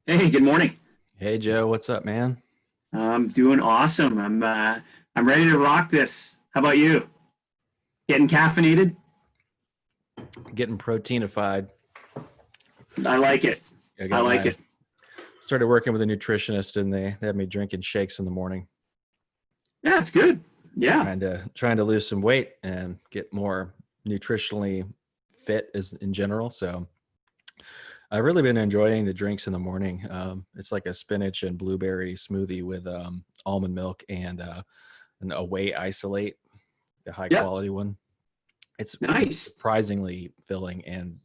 Hey, good morning. Hey Joe, what's up, man? I'm doing awesome. I'm ready to rock this. How about you? Getting caffeinated? Getting proteinified. I like it. I I got like my it. started working with a nutritionist, and they had me drinking shakes in the morning, Yeah, it's good. Yeah. trying to lose some weight and get more nutritionally fit as in general. So I've really been enjoying the drinks in the morning. It's like a spinach and blueberry smoothie with almond milk and an away isolate, the high Yep. quality one. It's Nice. surprisingly filling and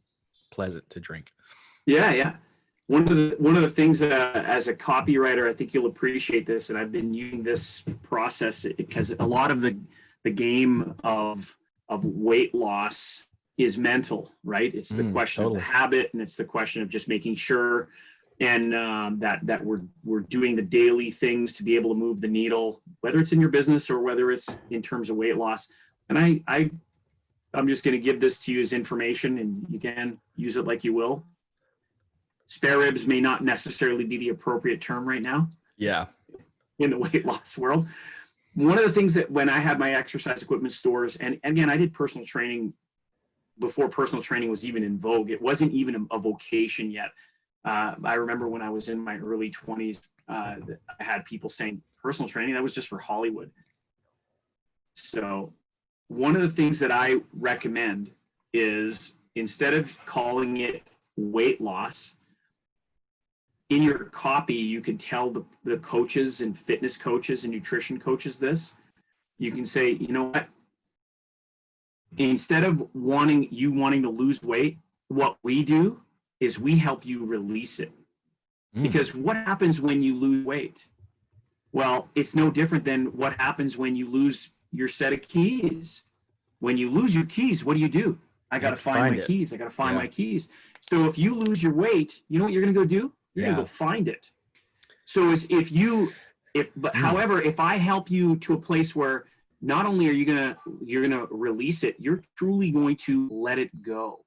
pleasant to drink. Yeah, yeah. One of the things as a copywriter, I think you'll appreciate this, and I've been using this process because a lot of the game of weight loss is mental, right? It's the question of the Totally. habit, and it's the question of just making sure and that we're doing the daily things to be able to move the needle, whether it's in your business or whether it's in terms of weight loss. And I'm just going to give this to you as information, and you can use it like you will. Spare ribs may not necessarily be the appropriate term right now Yeah. in the weight loss world. One of the things that when I had my exercise equipment stores, and again, I did personal training before personal training was even in vogue. It wasn't even a vocation yet. I remember when I was in my early 20s, I had people saying personal training, that was just for Hollywood. So one of the things that I recommend is instead of calling it weight loss, in your copy, you can tell the coaches and fitness coaches and nutrition coaches this. You can say, you know what? Instead of wanting to lose weight, what we do is we help you release it. Mm. Because what happens when you lose weight? Well, it's no different than what happens when you lose your set of keys. When you lose your keys, what do? I You got have to to find my find it. keys. I got to find Yeah. my keys. So if you lose your weight, you know what you're going to go do? You're going to Yeah. go find it. So but Mm. however, if I help you to a place where not only are you're gonna release it, you're truly going to let it go.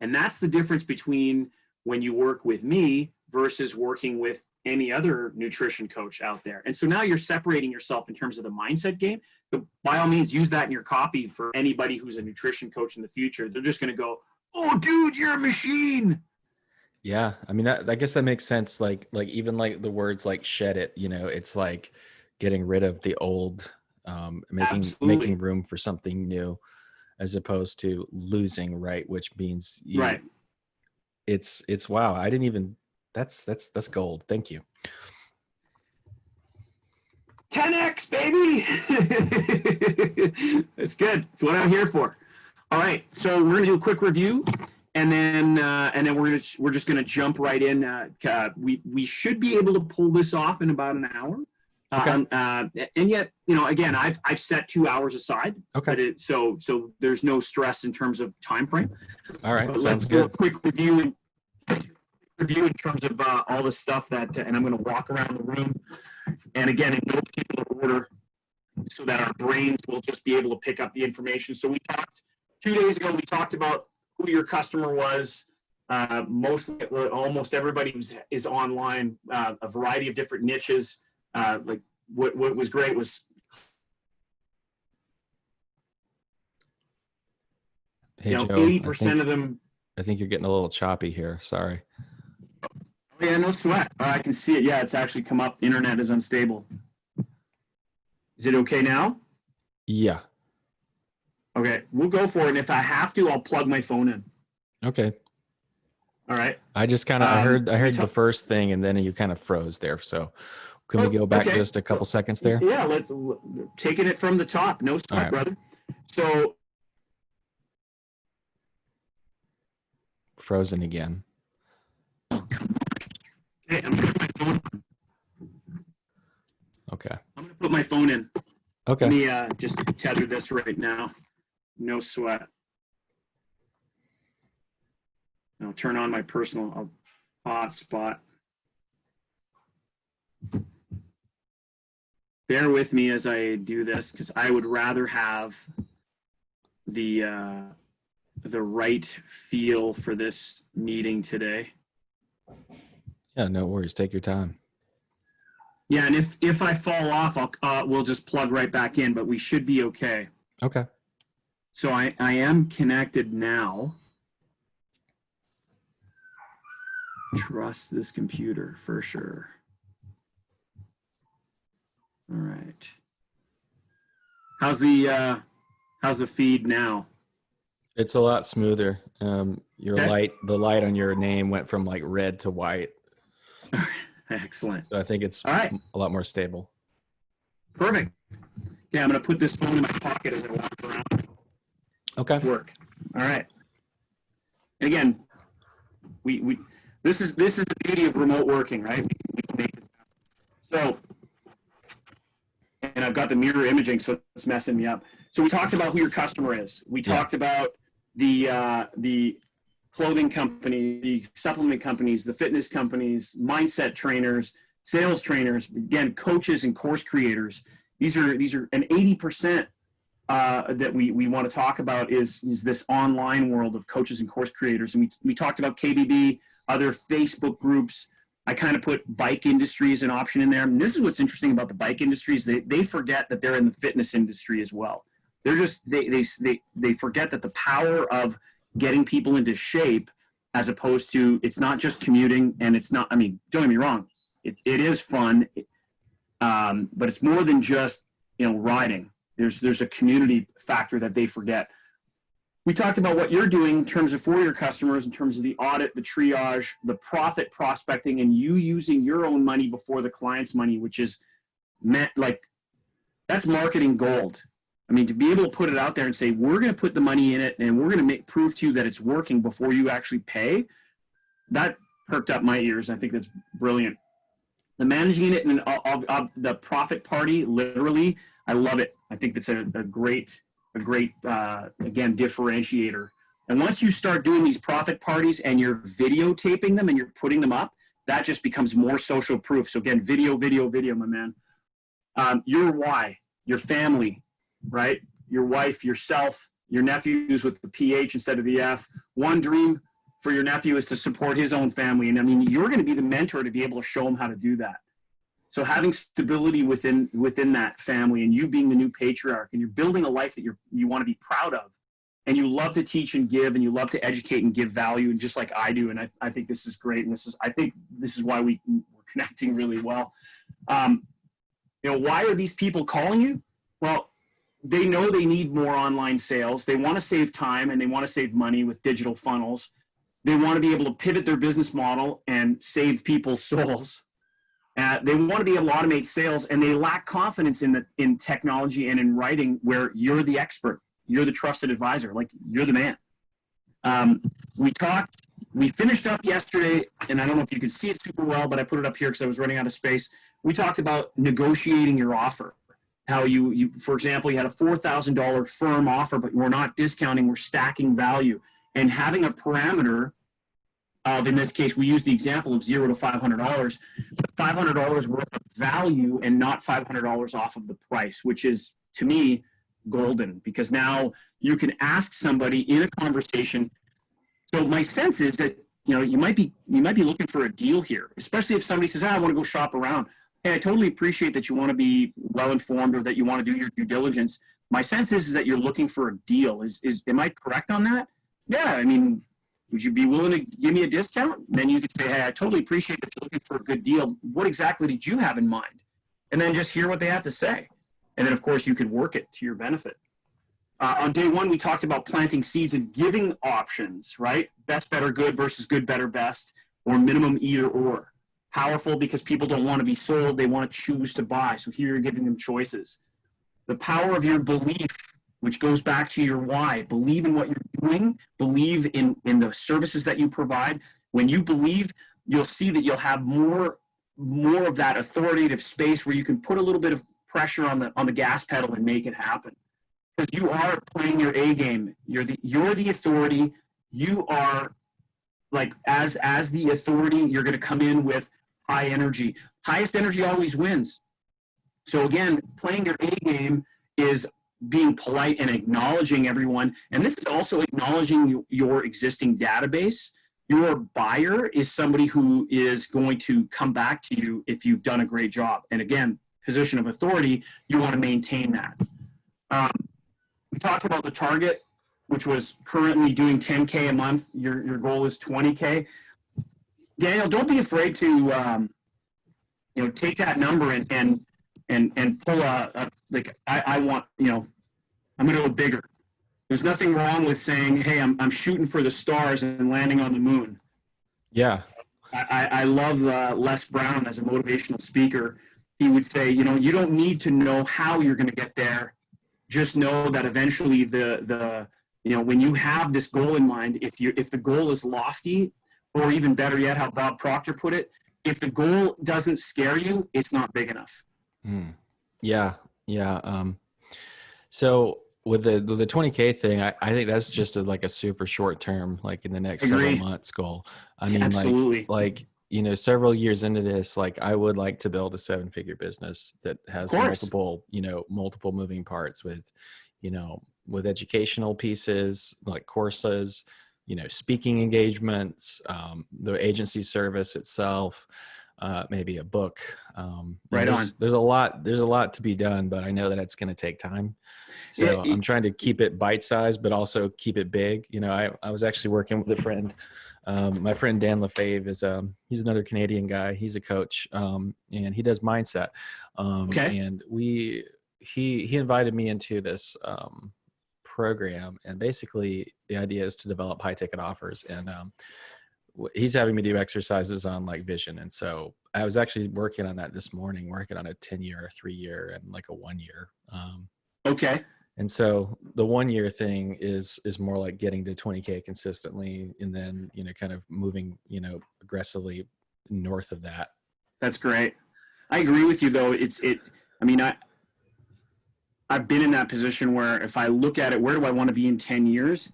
And that's the difference between when you work with me versus working with any other nutrition coach out there. And so now you're separating yourself in terms of the mindset game. But by all means, use that in your copy for anybody who's a nutrition coach in the future. They're just going to go, "Oh, dude, you're a machine." Yeah. I mean, I guess that makes sense. Like even like the words like shed it, it's like getting rid of the old, making Absolutely. room for something new, as opposed to losing, right? Which means Right. it's wow. I didn't even, that's gold. Thank you. 10x, baby. That's good. That's what I'm here for. All right, so we're gonna do a quick review, and then we're just gonna jump right in. We should be able to pull this off in about an hour. Okay. And yet, again, I've set 2 hours aside, Okay. but so there's no stress in terms of time frame. All right. But Sounds let's do a good. quick review in terms of all the stuff and I'm going to walk around the room, and again, in no particular order, so that our brains will just be able to pick up the information. So we talked 2 days ago. We talked about who your customer was. Almost everybody is online. A variety of different niches. Like what was great was Hey Joe, eighty I percent think of them. I think you're getting a little choppy here. Sorry. Oh, yeah, no sweat. I can see it. Yeah, it's actually come up. Internet is unstable. Is it okay now? Yeah. Okay, we'll go for it. And if I have to, I'll plug my phone in. Okay. All right. I just kind of I heard the first thing and then you kind of froze there. So can we Oh, go back okay. just a couple seconds there? Yeah, let's taking it from the top. No All sweat, right. brother. So, Frozen again. okay, I'm gonna put my phone. Okay. I'm gonna put my phone in. Let Okay. me just tether this right now. No sweat. I'll turn on my personal hotspot. Bear with me as I do this because I would rather have the right feel for this meeting today. Yeah, no worries. Take your time. Yeah, and if I fall off, we'll just plug right back in, but we should be okay. Okay. So I am connected now. Trust this computer for sure. All right. How's the feed now? It's a lot smoother. Your Okay. the light on your name went from like red to white. Excellent. So I think it's All right. a lot more stable. Perfect. Yeah, I'm going to put this phone in my pocket as I walk around. Okay. Work. All right. And again, we this is the beauty of remote working, right? So, and I've got the mirror imaging, so it's messing me up. So we talked about who your customer is. We talked about the clothing company, the supplement companies, the fitness companies, mindset trainers, sales trainers, again, coaches and course creators. These are an 80% that we want to talk about is this online world of coaches and course creators. And we talked about KBB, other Facebook groups. I kind of put bike industry as an option in there. And this is what's interesting about the bike industry is they forget that they're in the fitness industry as well. They're just they forget that the power of getting people into shape, as opposed to, it's not just commuting, and it's not, I mean, don't get me wrong, it is fun, but it's more than just, riding. There's a community factor that they forget. We talked about what you're doing in terms of for your customers, in terms of the audit, the triage, the profit prospecting, and you using your own money before the client's money, which is that's marketing gold. I mean, to be able to put it out there and say, we're going to put the money in it and we're going to prove to you that it's working before you actually pay, that perked up my ears. I think that's brilliant. The managing it and the profit party, literally, I love it. I think that's a great again, differentiator. And once you start doing these profit parties and you're videotaping them and you're putting them up, that just becomes more social proof. So again, video, my man. Your why, your family, right? Your wife, yourself, your nephews with the PH instead of the F. One dream for your nephew is to support his own family. And I mean, you're going to be the mentor to be able to show him how to do that. So having stability within that family, and you being the new patriarch, and you're building a life that you want to be proud of, and you love to teach and give, and you love to educate and give value, and just like I do. And I think this is great. And I think this is why we're connecting really well. Why are these people calling you? Well, they know they need more online sales. They want to save time and they want to save money with digital funnels. They want to be able to pivot their business model and save people's souls. They want to be able to automate sales, and they lack confidence in technology and in writing, where you're the expert, you're the trusted advisor, like you're the man. We finished up yesterday, and I don't know if you can see it super well, but I put it up here because I was running out of space. We talked about negotiating your offer. How you, for example, you had a $4,000 firm offer, but we're not discounting, we're stacking value, and having a parameter of, in this case, we use the example of $0 to $500, but $500 worth of value and not $500 off of the price, which is, to me, golden, because now you can ask somebody in a conversation. So my sense is that you might be looking for a deal here, especially if somebody says, I want to go shop around. Hey, I totally appreciate that you want to be well informed or that you want to do your due diligence. My sense is that you're looking for a deal. Am I correct on that? Yeah, I mean, would you be willing to give me a discount? Then you could say, hey, I totally appreciate that you're looking for a good deal. What exactly did you have in mind? And then just hear what they have to say. And then, of course, you could work it to your benefit. On day one, we talked about planting seeds and giving options, right? Best, better, good versus good, better, best, or minimum either or. Powerful because people don't want to be sold. They want to choose to buy. So here you're giving them choices. The power of your belief, which goes back to your why. Believe in what you're doing. Believe in the services that you provide. When you believe, you'll see that you'll have more of that authoritative space where you can put a little bit of pressure on the gas pedal and make it happen. Because you are playing your A game. You're the authority. You are, like, as the authority, you're going to come in with high energy. Highest energy always wins. So again, playing your A game is being polite and acknowledging everyone. And this is also acknowledging your existing database. Your buyer is somebody who is going to come back to you if you've done a great job. And again, position of authority, you want to maintain that. We talked about the target, which was currently doing 10K a month. Your goal is 20K. Daniel, don't be afraid to take that number and pull I want, I'm going to go bigger. There's nothing wrong with saying, hey, I'm shooting for the stars and landing on the moon. Yeah. I love Les Brown as a motivational speaker. He would say, you don't need to know how you're going to get there. Just know that eventually when you have this goal in mind, if the goal is lofty, or even better yet, how Bob Proctor put it, if the goal doesn't scare you, it's not big enough. Yeah. Yeah. So with the 20K thing, I think that's just a super short term, like in the next several months goal. I mean, absolutely. like several years into this, like I would like to build a 7-figure business that has multiple moving parts with educational pieces, like courses, speaking engagements, the agency service itself, maybe a book. There's a lot to be done, but I know that it's going to take time. So I'm trying to keep it bite-sized, but also keep it big. I was actually working with a friend. My friend Dan Lefebvre he's another Canadian guy. He's a coach, and he does mindset. And he invited me into this program, and basically the idea is to develop high-ticket offers. And he's having me do exercises on like vision. And so I was actually working on that this morning, working on a 10-year, a 3-year, and like a 1-year. And so the 1-year thing is more like getting to 20K consistently, and then, kind of moving, aggressively north of that. That's great. I agree with you though. I've been in that position where if I look at it, where do I want to be in 10 years?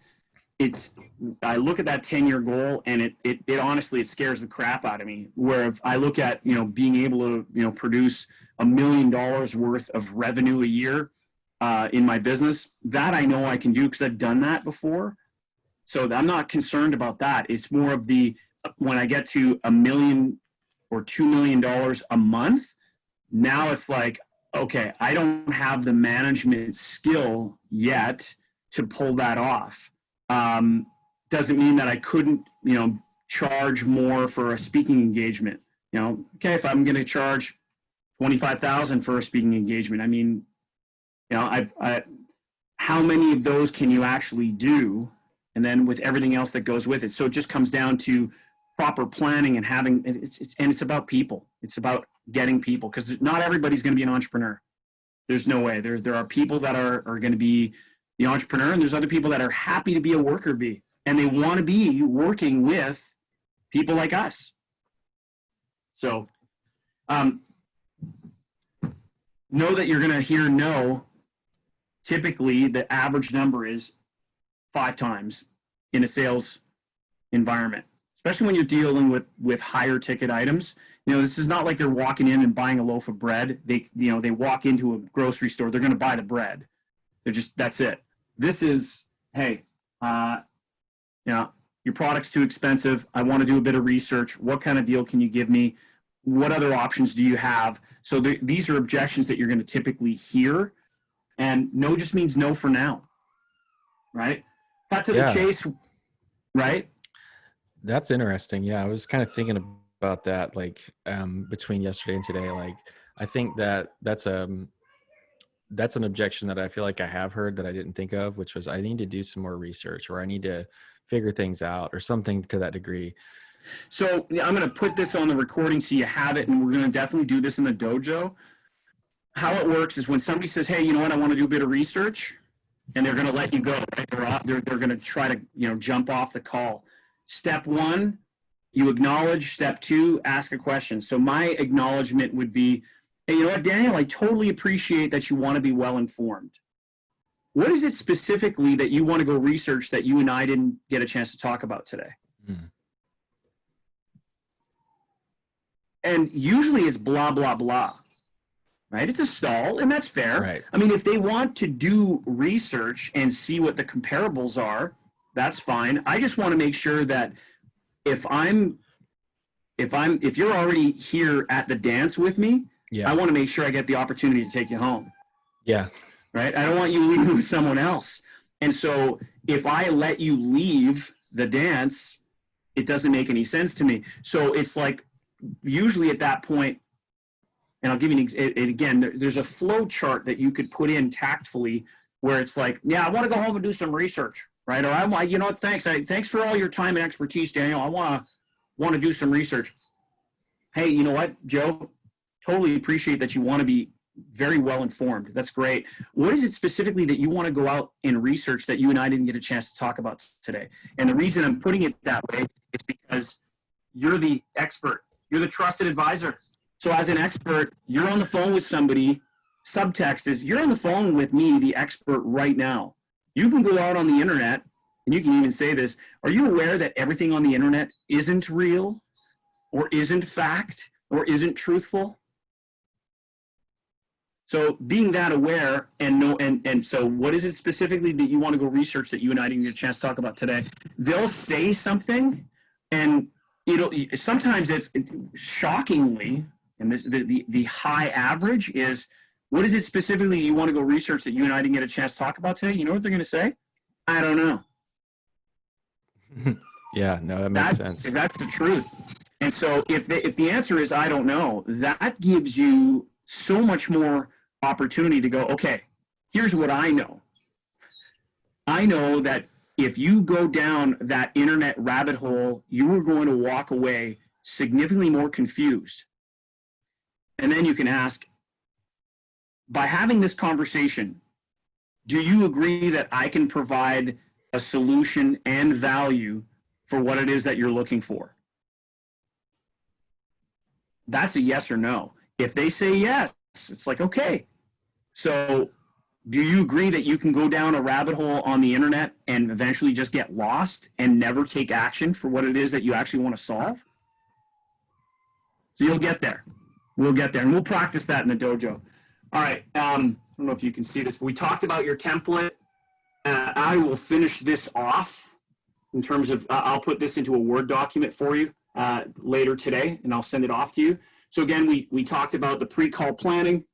I look at that 10-year goal, and it honestly, it scares the crap out of me. Where if I look at, being able to, produce $1 million worth of revenue a year, in my business, that I know I can do because I've done that before. So I'm not concerned about that. It's more of when I get to $1 million or $2 million a month, now it's like, okay, I don't have the management skill yet to pull that off. Doesn't mean that I couldn't, charge more for a speaking engagement. Okay, if I'm going to charge $25,000 for a speaking engagement, I mean, how many of those can you actually do? And then with everything else that goes with it. So it just comes down to proper planning and it's about people. It's about getting people, because not everybody's going to be an entrepreneur. There's no way. There are people that are going to be the entrepreneur, and there's other people that are happy to be a worker bee, and they want to be working with people like us. So know that you're going to hear no. Typically, the average number is 5 times in a sales environment, especially when you're dealing with higher ticket items. This is not like they're walking in and buying a loaf of bread. They walk into a grocery store, they're going to buy the bread. That's it. This is, hey, your product's too expensive. I want to do a bit of research. What kind of deal can you give me? What other options do you have? So these are objections that you're going to typically hear. And no just means no for now, right? Cut to the chase, right? That's interesting. Yeah, I was kind of thinking about that, like between yesterday and today. Like, I think that's an objection that I feel like I have heard that I didn't think of, which was I need to do some more research, or I need to figure things out, or something to that degree. So I'm going to put this on the recording so you have it, and we're going to definitely do this in the dojo. How it works is when somebody says, hey, you know what, I want to do a bit of research, and they're going to let you go, right? They're going to try to, jump off the call. Step 1, you acknowledge. Step 2, ask a question. So my acknowledgement would be, hey, you know what, Daniel, I totally appreciate that you want to be well informed. What is it specifically that you want to go research that you and I didn't get a chance to talk about today? And usually it's blah, blah, blah. Right? It's a stall, and that's fair. Right. I mean, if they want to do research and see what the comparables are, that's fine. I just want to make sure that if you're already here at the dance with me, Yeah. I want to make sure I get the opportunity to take you home. Yeah. Right? I don't want you leaving with someone else. And so if I let you leave the dance, it doesn't make any sense to me. So it's like usually at that point, and I'll give you again, there's a flow chart that you could put in tactfully where it's like, yeah, I want to go home and do some research, right? Or I want, you know what, thanks for all your time and expertise, Daniel. I want to do some research. Hey, you know what, Joe? Totally appreciate that you want to be very well informed. That's great. What is it specifically that you want to go out and research that you and I didn't get a chance to talk about today? And the reason I'm putting it that way is because you're the expert. You're the trusted advisor. So as an expert, you're on the phone with somebody. Subtext is you're on the phone with me, the expert, right now. You can go out on the internet, and you can even say this. Are you aware that everything on the internet isn't real or isn't fact or isn't truthful? So being that aware and so what is it specifically that you want to go research that you and I didn't get a chance to talk about today? They'll say something, and sometimes it's shockingly, and this the high average is, what is it specifically you want to go research that you and I didn't get a chance to talk about today? You know what they're going to say? I don't know. Yeah, no, that makes sense. That's the truth. And so if the answer is I don't know, that gives you so much more opportunity to go, okay, here's what I know. I know that if you go down that internet rabbit hole, you are going to walk away significantly more confused. And then you can ask, by having this conversation, do you agree that I can provide a solution and value for what it is that you're looking for? That's a yes or no. If they say yes, it's like, okay. So do you agree that you can go down a rabbit hole on the internet and eventually just get lost and never take action for what it is that you actually want to solve? So you'll get there. We'll get there. And we'll practice that in the dojo. All right. I don't know if you can see this, but we talked about your template. I will finish this off in terms of, I'll put this into a Word document for you later today, and I'll send it off to you. So again, we talked about the pre-call planning,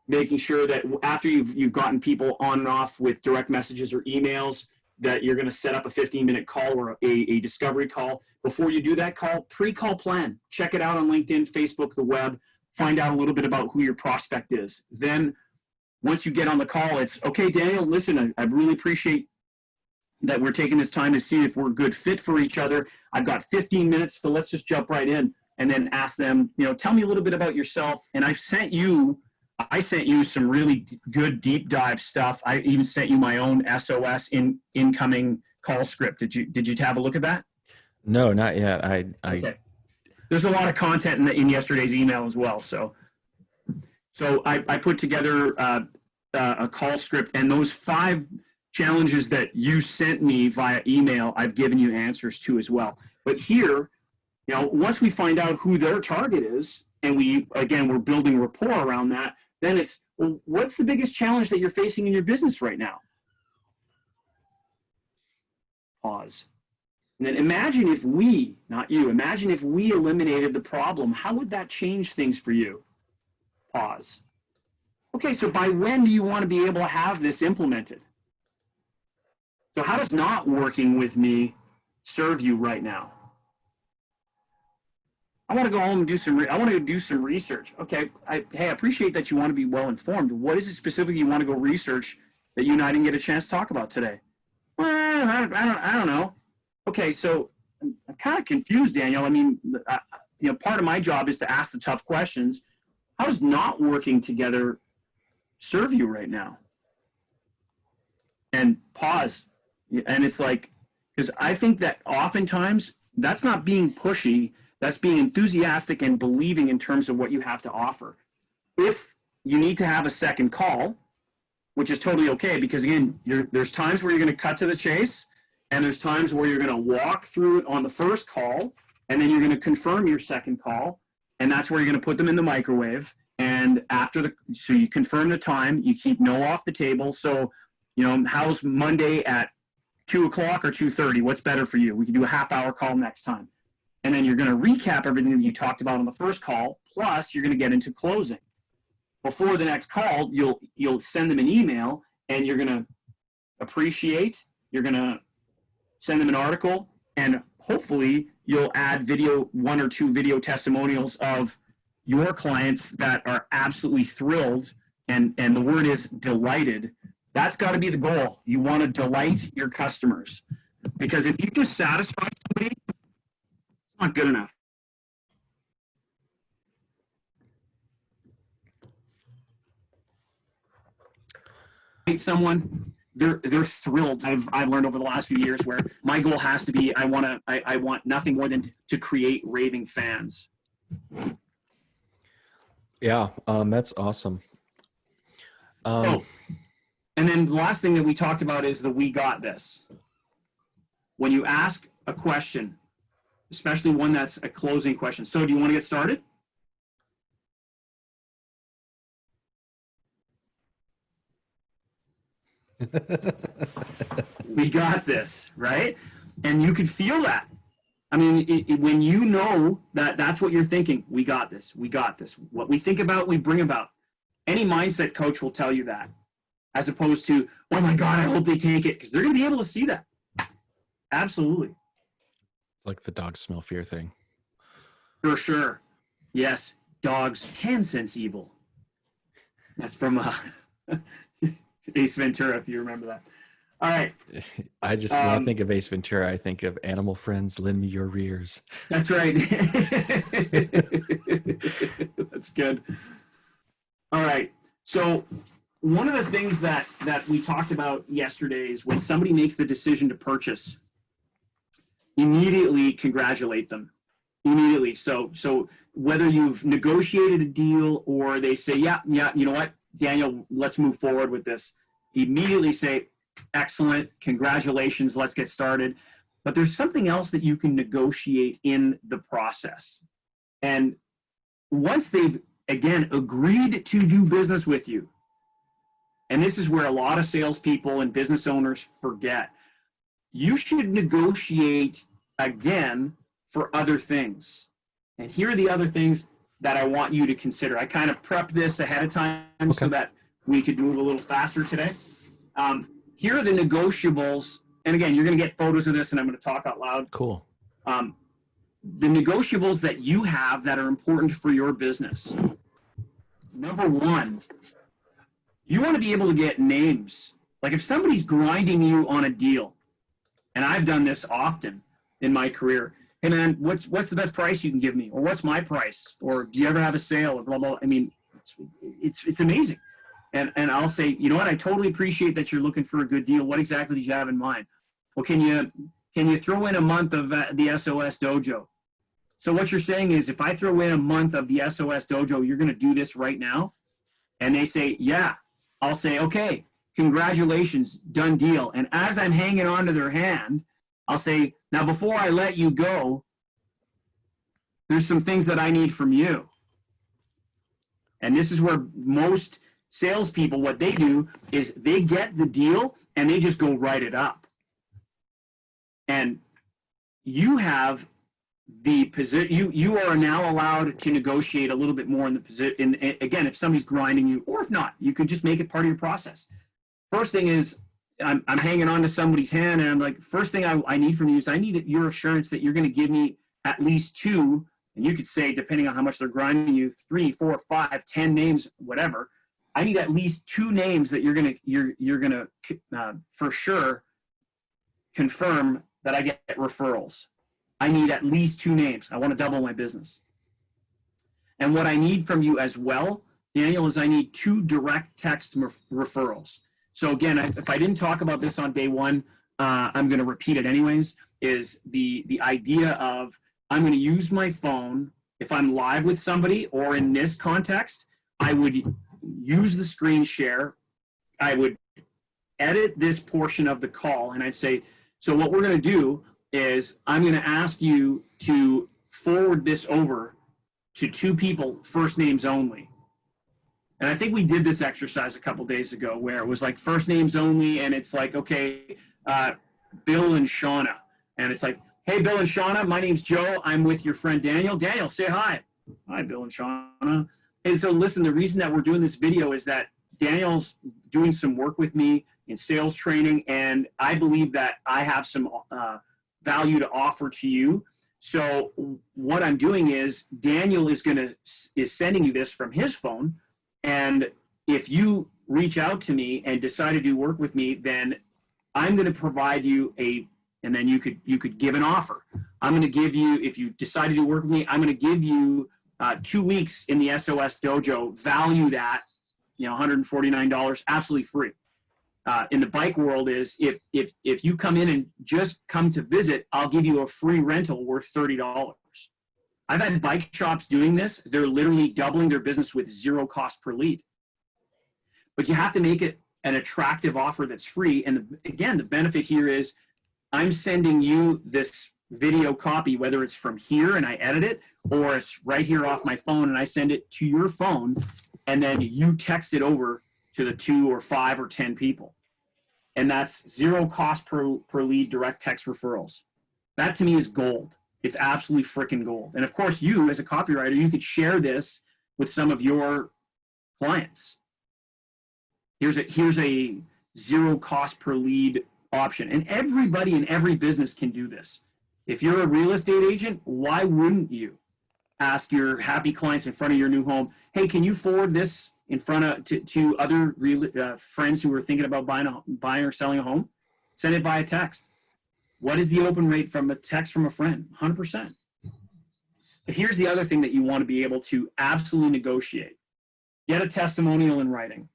making sure that after you've gotten people on and off with direct messages or emails, that you're going to set up a 15-minute call or a discovery call. Before you do that call, pre-call plan. Check it out on LinkedIn, Facebook, the web. Find out a little bit about who your prospect is. Then once you get on the call, it's, okay, Daniel, listen, I really appreciate that we're taking this time to see if we're a good fit for each other. I've got 15 minutes, so let's just jump right in and then ask them, tell me a little bit about yourself. And I sent you some really good deep dive stuff. I even sent you my own SOS incoming call script. Did you have a look at that? No, not yet. Okay. There's a lot of content in yesterday's email as well. So I put together a call script, and those 5 challenges that you sent me via email, I've given you answers to as well. But here, once we find out who their target is, and we're building rapport around that, then it's, well, what's the biggest challenge that you're facing in your business right now? Pause. And then imagine if we, not you, imagine if we eliminated the problem. How would that change things for you? Pause. Okay, so by when do you want to be able to have this implemented? So how does not working with me serve you right now? I want to go home and do some research. Okay, I appreciate that you want to be well informed. What is it specifically you want to go research that you and I didn't get a chance to talk about today? Well, I don't know. Okay, so I'm kind of confused, Daniel. I mean, part of my job is to ask the tough questions. How does not working together serve you right now? And pause. And it's like, because I think that oftentimes that's not being pushy. That's being enthusiastic and believing in terms of what you have to offer. If you need to have a second call, which is totally okay, because again, there's times where you're going to cut to the chase, and there's times where you're going to walk through it on the first call, and then you're going to confirm your second call, and that's where you're going to put them in the microwave. And so you confirm the time, you keep no off the table. So, how's Monday at 2 o'clock or 2:30? What's better for you? We can do a half-hour call next time. And then you're going to recap everything that you talked about on the first call, plus you're going to get into closing. Before the next call, you'll send them an email, and you're going to appreciate, you're going to send them an article, and hopefully you'll add 1 or 2 video testimonials of your clients that are absolutely thrilled, and the word is delighted. That's got to be the goal. You want to delight your customers, because if you just satisfy somebody, it's not good enough. Someone, they're thrilled. I've learned over the last few years where my goal has to be, I want nothing more than to create raving fans. Yeah, that's awesome. And then the last thing that we talked about is the "we got this." When you ask a question, especially one that's a closing question. So do you want to get started? We got this, right? And you can feel that. I mean, when you know that that's what you're thinking, we got this, we got this. What we think about, we bring about. Any mindset coach will tell you that, as opposed to, oh my God, I hope they take it, because they're going to be able to see that. Absolutely. It's like the dog smell fear thing. For sure. Yes, dogs can sense evil. That's from Ace Ventura, if you remember that. All right. I just, when I think of Ace Ventura, I think of animal friends, lend me your rears. That's right. That's good. All right. So one of the things that we talked about yesterday is when somebody makes the decision to purchase, immediately congratulate them. Immediately. So whether you've negotiated a deal or they say, yeah, you know what, Daniel, let's move forward with this. Immediately say, excellent, congratulations, let's get started. But there's something else that you can negotiate in the process. And once they've, again, agreed to do business with you, and this is where a lot of salespeople and business owners forget, you should negotiate again for other things. And here are the other things that I want you to consider. I kind of prepped this ahead of time so that we could move a little faster today. Here are the negotiables. And again, you're going to get photos of this, and I'm going to talk out loud. Cool. The negotiables that you have that are important for your business. Number one, you want to be able to get names. Like if somebody's grinding you on a deal, and I've done this often in my career, hey man, what's the best price you can give me? Or what's my price? Or do you ever have a sale? Or blah, blah, blah. I mean, it's amazing. And I'll say, you know what, I totally appreciate that you're looking for a good deal. What exactly did you have in mind? Well, can you throw in a month of the SOS Dojo? So what you're saying is, if I throw in a month of the SOS Dojo, you're going to do this right now? And they say, yeah. I'll say, okay, congratulations, done deal. And as I'm hanging on to their hand, I'll say, now before I let you go, there's some things that I need from you. And this is where most salespeople, what they do is they get the deal and they just go write it up. And you have the position, you are now allowed to negotiate a little bit more in the position. Again, if somebody's grinding you, or if not, you can just make it part of your process. First thing is, I'm hanging on to somebody's hand, and I'm like, first thing I need from you is I need your assurance that you're going to give me at least 2, and you could say, depending on how much they're grinding you, 3, 4, 5, 10 names, whatever. I need at least 2 names that you're gonna for sure confirm that I get referrals. I need at least 2 names. I want to double my business. And what I need from you as well, Daniel, is I need 2 direct text referrals. So again, if I didn't talk about this on day 1, I'm going to repeat it anyways, is the idea of I'm going to use my phone. If I'm live with somebody, or in this context, I would use the screen share. I would edit this portion of the call, and I'd say, so what we're going to do is I'm going to ask you to forward this over to 2 people, first names only. And I think we did this exercise a couple days ago where it was like first names only, and it's like, okay, Bill and Shauna. And it's like, hey, Bill and Shauna, my name's Joe. I'm with your friend Daniel. Daniel, say hi. Hi, Bill and Shauna. And so listen, the reason that we're doing this video is that Daniel's doing some work with me in sales training, and I believe that I have some value to offer to you. So what I'm doing is Daniel is sending you this from his phone, and if you reach out to me and decide to do work with me, then I'm going to provide you and then you could give an offer. I'm going to give you, if you decide to do work with me, I'm going to give you 2 weeks in the SOS Dojo, valued at $149, absolutely free. In the bike world is if you come in and just come to visit, I'll give you a free rental worth $30. I've had bike shops doing this. They're literally doubling their business with 0 cost per lead. But you have to make it an attractive offer that's free. And again, the benefit here is I'm sending you this video copy, whether it's from here and I edit it, or it's right here off my phone and I send it to your phone, and then you text it over to the 2 or 5 or 10 people. And that's 0 cost per lead, direct text referrals. That to me is gold. It's absolutely freaking gold. And of course, you as a copywriter, you could share this with some of your clients. Here's a 0 cost per lead option. And everybody in every business can do this. If you're a real estate agent, why wouldn't you ask your happy clients in front of your new home, hey, can you forward this in front of to other friends who are thinking about buying or selling a home? Send it via text. What is the open rate from a text from a friend? 100%. But here's the other thing that you want to be able to absolutely negotiate. Get a testimonial in writing.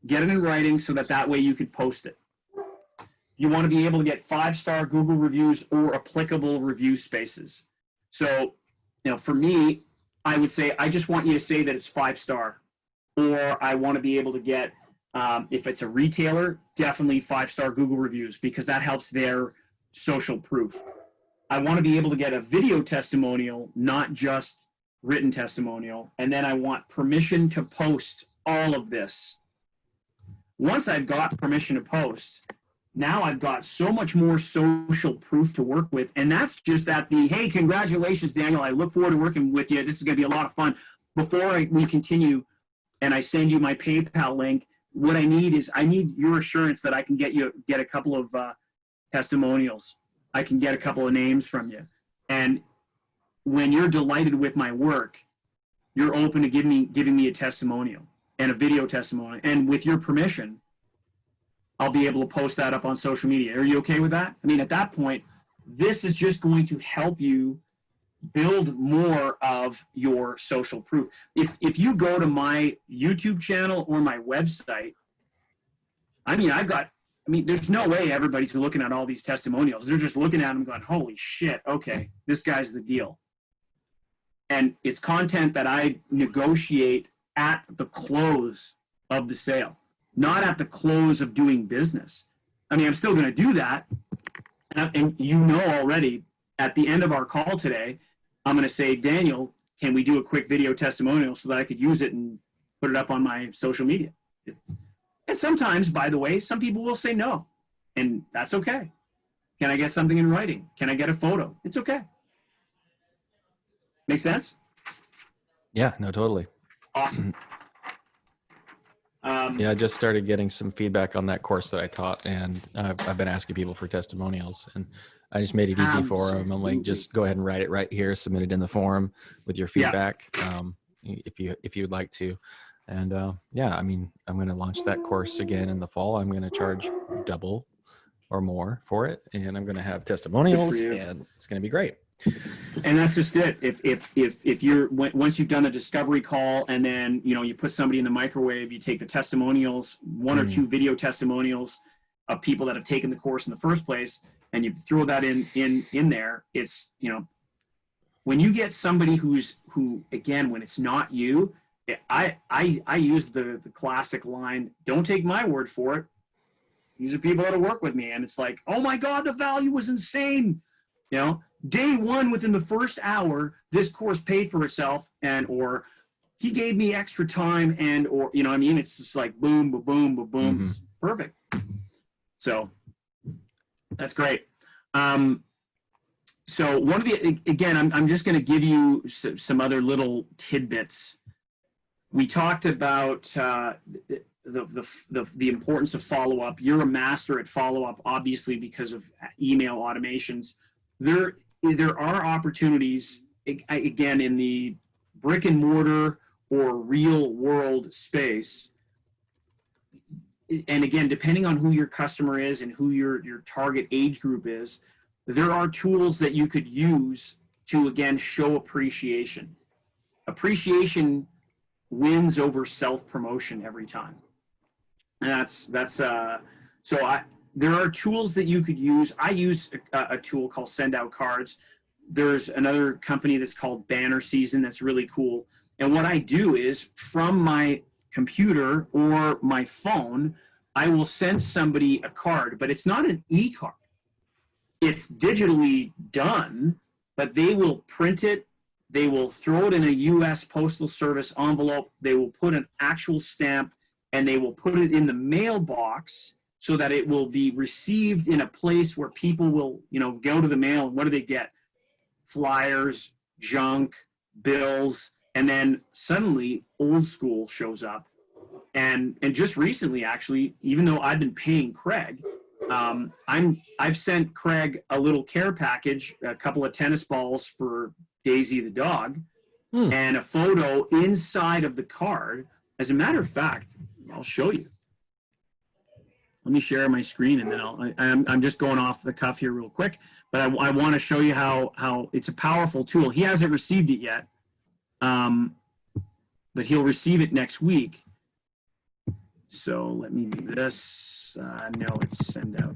Get it in writing so that way you could post it. You want to be able to get 5-star Google reviews or applicable review spaces. So, for me, I would say, I just want you to say that it's 5-star, or I want to be able to get, if it's a retailer, definitely 5-star Google reviews, because that helps their social proof. I want to be able to get a video testimonial, not just written testimonial. And then I want permission to post all of this. Once I've got permission to post, now I've got so much more social proof to work with. And that's just at the, hey, congratulations, Daniel. I look forward to working with you. This is going to be a lot of fun. Before we continue and I send you my PayPal link, what I need is your assurance that I can get a couple of testimonials. I can get a couple of names from you. And when you're delighted with my work, you're open to giving me a testimonial and a video testimonial. And with your permission, I'll be able to post that up on social media. Are you okay with that? I mean, at that point, this is just going to help you build more of your social proof. If you go to my YouTube channel or my website, there's no way everybody's looking at all these testimonials. They're just looking at them going, holy shit, okay, this guy's the deal. And it's content that I negotiate at the close of the sale, not at the close of doing business. I'm still going to do that. And already, at the end of our call today, I'm going to say, Daniel, can we do a quick video testimonial so that I could use it and put it up on my social media? And sometimes, by the way, some people will say no, and that's okay. Can I get something in writing? Can I get a photo? It's okay. Make sense? Yeah, no, totally. Awesome. Yeah, I just started getting some feedback on that course that I taught, and I've been asking people for testimonials, and I just made it easy for them. I'm like, just go ahead and write it right here, submit it in the forum with your feedback, if you would like to. And I'm going to launch that course again in the fall. I'm going to charge double or more for it, and I'm going to have testimonials, and it's going to be great. And that's just it. If you're, once you've done a discovery call and then, you put somebody in the microwave, you take the testimonials, 1 or 2 video testimonials of people that have taken the course in the first place, and you throw that in there. It's, when you get somebody who again, when it's not you, I use the classic line, don't take my word for it. These are people that work with me. And it's like, oh my God, the value was insane. Day 1, within the first hour, this course paid for itself, or he gave me extra time, it's just like boom, boom, boom, boom, boom. It's perfect. So That's great. So one of the, again, I'm just going to give you some other little tidbits. We talked about the importance of follow-up. You're a master at follow-up, obviously, because of email automations. There are opportunities, again, in the brick and mortar or real world space. And again, depending on who your customer is and who your target age group is, there are tools that you could use to, again, show appreciation. Appreciation wins over self-promotion every time. And there are tools that you could use. I use a tool called Send Out Cards. There's another company that's called Banner Season that's really cool. And what I do is, from my computer or my phone, I will send somebody a card, but it's not an e-card. It's digitally done, but they will print it. They will throw it in a U.S. Postal Service envelope. They will put an actual stamp, and they will put it in the mailbox so that it will be received in a place where people will, go to the mail. And what do they get? Flyers, junk, bills, and then suddenly Old School shows up. And just recently, actually, even though I've been paying Craig, I've sent Craig a little care package, a couple of tennis balls for Daisy the dog, and a photo inside of the card. As a matter of fact, I'll show you. Let me share my screen, and then I'm just going off the cuff here real quick, but I want to show you how it's a powerful tool. He hasn't received it yet, but he'll receive it next week. So let me do this. No, it's Send Out.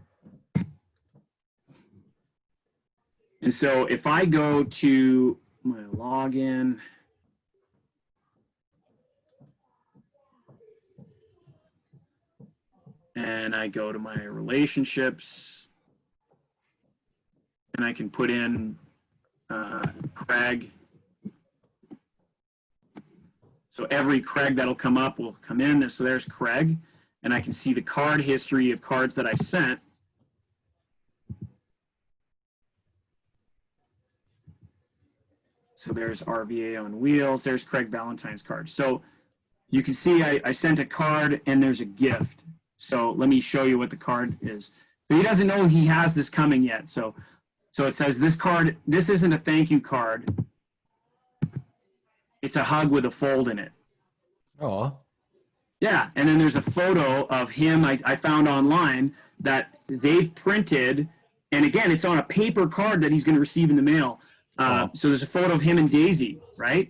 And so if I go to my login, and I go to my relationships, and I can put in Craig. So every Craig that'll come up will come in. So there's Craig, and I can see the card history of cards that I sent. So there's RVA on Wheels. There's Craig Valentine's card. So you can see I sent a card, and there's a gift. So let me show you what the card is. But he doesn't know he has this coming yet. So it says this card, this isn't a thank you card. It's a hug with a fold in it. Oh. Yeah, and then there's a photo of him I found online that they've printed, and again, it's on a paper card that he's going to receive in the mail. So there's a photo of him and Daisy, right?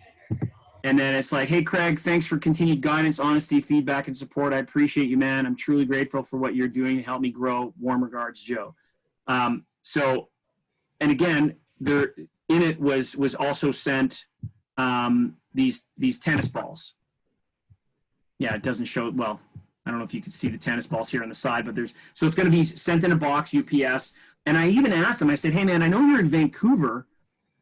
And then it's like, hey, Craig, thanks for continued guidance, honesty, feedback, and support. I appreciate you, man. I'm truly grateful for what you're doing to help me grow. Warm regards, Joe. So, and again, there in it was also sent these tennis balls. Yeah, it doesn't show, well, I don't know if you can see the tennis balls here on the side, but so it's going to be sent in a box, UPS. And I even asked him, I said, hey, man, I know you're in Vancouver.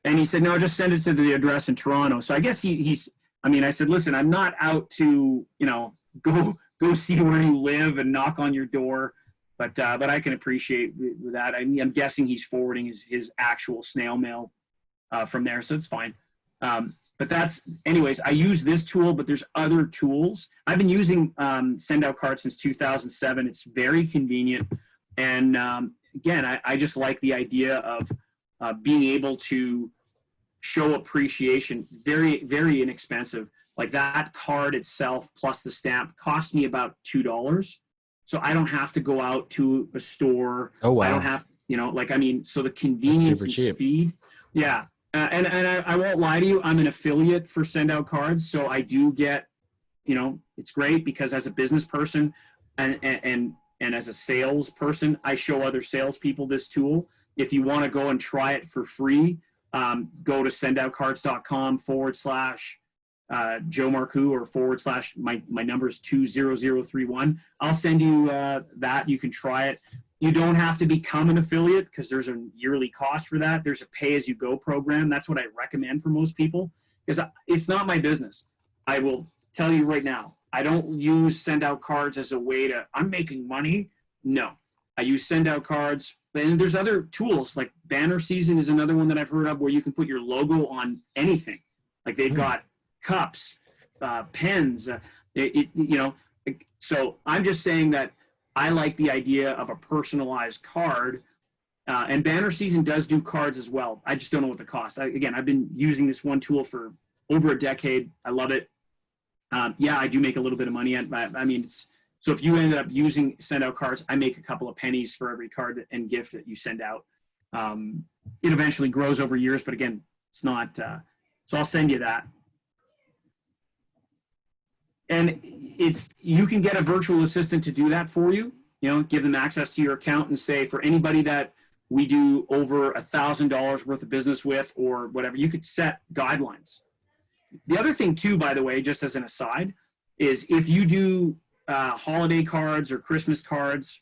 And he said, no, just send it to the address in Toronto. So I guess I said, listen, I'm not out to, go see where you live and knock on your door. But I can appreciate that. I'm guessing he's forwarding his actual snail mail from there. So it's fine. But anyways, I use this tool, but there's other tools. I've been using Send Out Cards since 2007. It's very convenient. And again, I just like the idea of being able to show appreciation, very, very inexpensive. Like that card itself plus the stamp cost me about $2. So I don't have to go out to a store. Oh, wow. I don't have, so the convenience and speed. Yeah. And I won't lie to you, I'm an affiliate for Send Out Cards, so I do get, it's great because as a business person and as a salesperson, I show other salespeople this tool. If you want to go and try it for free, go to sendoutcards.com /Joe Marcoux or / my number is 20031. I'll send you that. You can try it. You don't have to become an affiliate because there's a yearly cost for that. There's a pay-as-you-go program. That's what I recommend for most people because it's not my business. I will tell you right now, I don't use Send Out Cards as a way I'm making money. No. I use Send Out Cards And there's other tools like Banner Season is another one that I've heard of where you can put your logo on anything. Like they've got cups, pens, so I'm just saying that I like the idea of a personalized card. And Banner Season does do cards as well. I just don't know what the cost. Again, I've been using this one tool for over a decade. I love it. Yeah, I do make a little bit of money. So if you end up send out cards, I make a couple of pennies for every card and gift that you send out. It eventually grows over years, but again, it's not. So I'll send you that. And you can get a virtual assistant to do that for you. Give them access to your account and say, for anybody that we do over $1,000 worth of business with or whatever, you could set guidelines. The other thing too, by the way, just as an aside, is if you do holiday cards or Christmas cards,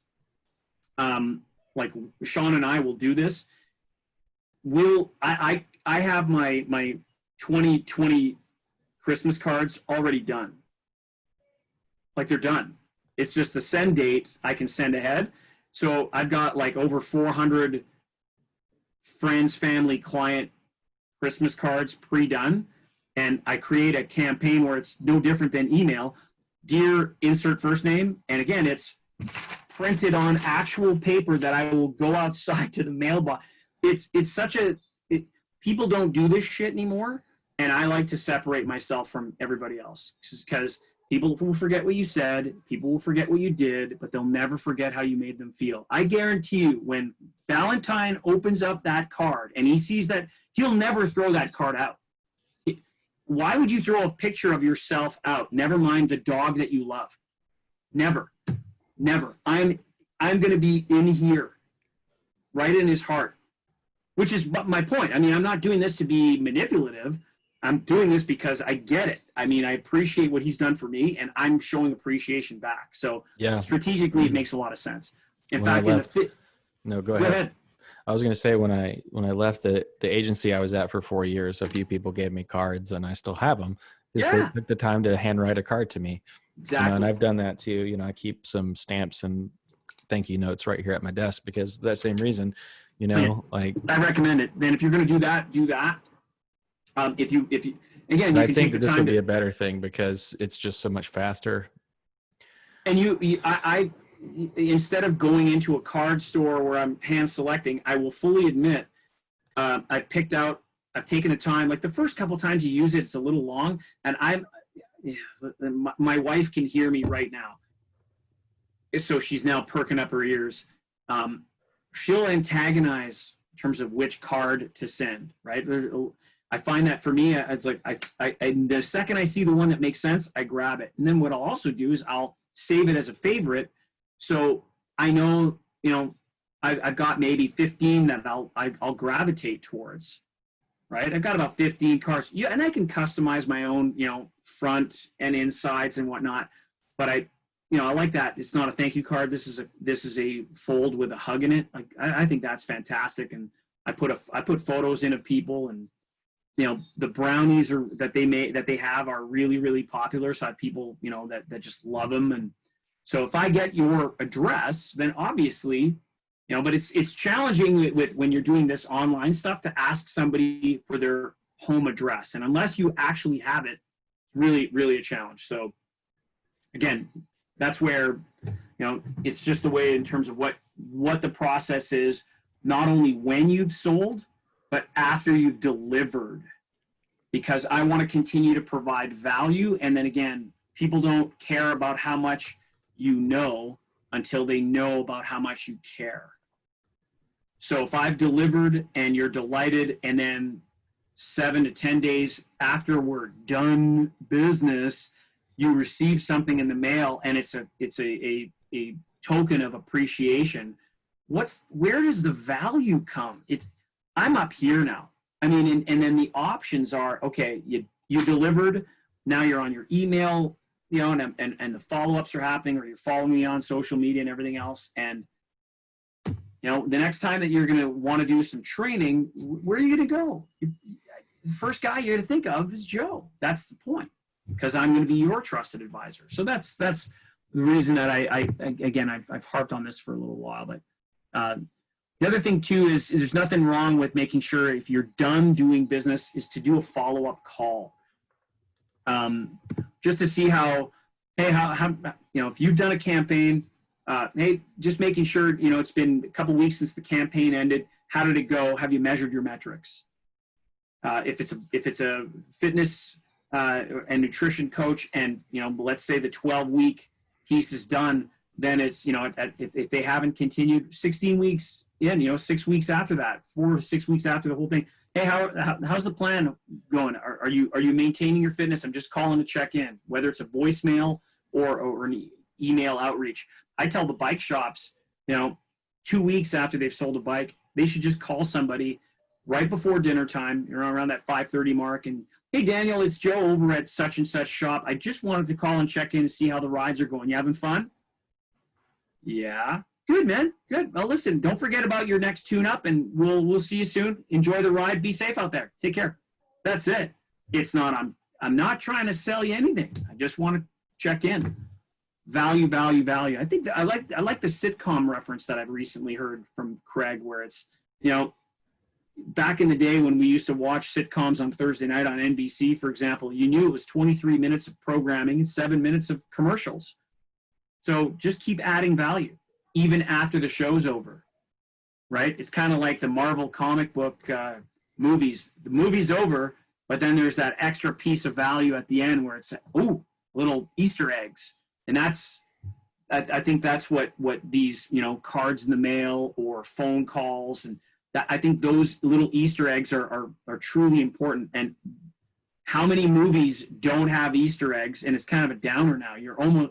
like Sean and I will do this. I have my 2020 Christmas cards already done. Like they're done. It's just the send date I can send ahead. So I've got like over 400 friends, family, client Christmas cards pre-done. And I create a campaign where it's no different than email. Dear, insert first name. And again, it's printed on actual paper that I will go outside to the mailbox. People don't do this shit anymore. And I like to separate myself from everybody else because people will forget what you said. People will forget what you did, but they'll never forget how you made them feel. I guarantee you when Valentine opens up that card and he sees that, he'll never throw that card out. Why would you throw a picture of yourself out? Never mind the dog that you love. Never. I'm going to be in here, right in his heart, which is my point. I'm not doing this to be manipulative. I'm doing this because I get it. I appreciate what he's done for me, and I'm showing appreciation back. So yeah, strategically, it makes a lot of sense. In fact, no, go ahead. I was going to say when I left the agency I was at for 4 years, a few people gave me cards, and I still have them. They took the time to handwrite a card to me. Exactly. And I've done that too. I keep some stamps and thank you notes right here at my desk because of that same reason. I recommend it. Man, if you're going to do that, do that. If you again, I think this would be a better thing because it's just so much faster. And I instead of going into a card store where I'm hand selecting, I will fully admit I've taken the time. Like the first couple times you use it, it's a little long, and my wife can hear me right now, so she's now perking up her ears. She'll antagonize in terms of which card to send. Right. I find that for me, it's like the second I see the one that makes sense, I grab it. And then what I'll also do is I'll save it as a favorite. So I know, I've got maybe 15 that I'll gravitate towards, right? I've got about 15 cards. Yeah, and I can customize my own, front and insides and whatnot. But I like that. It's not a thank you card. This is a fold with a hug in it. Like I think that's fantastic. And I put photos in of people and. The brownies that they have are really, really popular. So I have people, that just love them. And so if I get your address, then obviously, but it's challenging with when you're doing this online stuff to ask somebody for their home address. And unless you actually have it, it's really, really a challenge. So again, that's where, it's just the way in terms of what the process is, not only when you've sold, but after you've delivered, because I want to continue to provide value. And then again, people don't care about how much you know until they know about how much you care. So if I've delivered and you're delighted, and then 7 to 10 days after we're done business, you receive something in the mail and it's a token of appreciation, where does the value come? I'm up here now. And then the options are, okay, you delivered, now you're on your email, and the follow-ups are happening, or you're following me on social media and everything else. And, the next time that you're going to want to do some training, where are you going to go? The first guy you're going to think of is Joe. That's the point, because I'm going to be your trusted advisor. So that's the reason that I've harped on this for a little while, but The other thing too is there's nothing wrong with making sure if you're done doing business is to do a follow-up call. Just to see how if you've done a campaign, hey, just making sure, it's been a couple weeks since the campaign ended. How did it go? Have you measured your metrics? If it's a fitness and nutrition coach, and let's say the 12-week piece is done, then it's if they haven't continued 16 weeks in, 6 weeks after that, 4 to 6 weeks after the whole thing. Hey, how's the plan going? Are you maintaining your fitness? I'm just calling to check in, whether it's a voicemail or an email outreach. I tell the bike shops, 2 weeks after they've sold a bike, they should just call somebody right before dinner time, around that 5:30 mark, and hey, Daniel, it's Joe over at such and such shop. I just wanted to call and check in and see how the rides are going. You having fun? Yeah. Good, man. Good. Well, listen, don't forget about your next tune-up, and we'll see you soon. Enjoy the ride. Be safe out there. Take care. That's it. It's not, I'm not trying to sell you anything. I just want to check in. Value, value, value. I think I like the sitcom reference that I've recently heard from Craig, where it's, back in the day when we used to watch sitcoms on Thursday night on NBC, for example, you knew it was 23 minutes of programming and 7 minutes of commercials. So just keep adding value, even after the show's over, right? It's kind of like the Marvel comic book movies. The movie's over, but then there's that extra piece of value at the end where it's, little Easter eggs. And I think that's what these, cards in the mail or phone calls, and I think those little Easter eggs are truly important. And how many movies don't have Easter eggs? And it's kind of a downer now.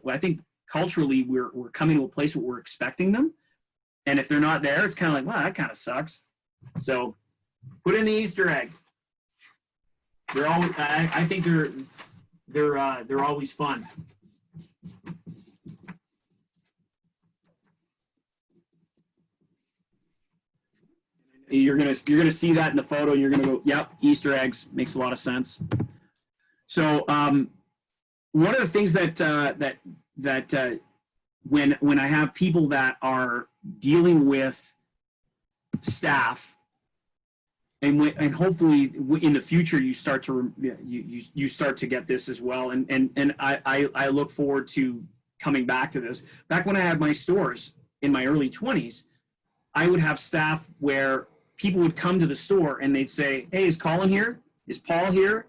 I think culturally we're coming to a place where we're expecting them. And if they're not there, it's kind of like, well, that kind of sucks. So put in the Easter egg. They're always, I think they're always fun. You're gonna see that in the photo. And you're gonna go, yep, Easter eggs, makes a lot of sense. So one of the things that when I have people that are dealing with staff, and hopefully in the future you start to you start to get this as well. And I look forward to coming back to this. Back when I had my stores in my early 20s, I would have staff where people would come to the store and they'd say, hey, is Colin here? Is Paul here?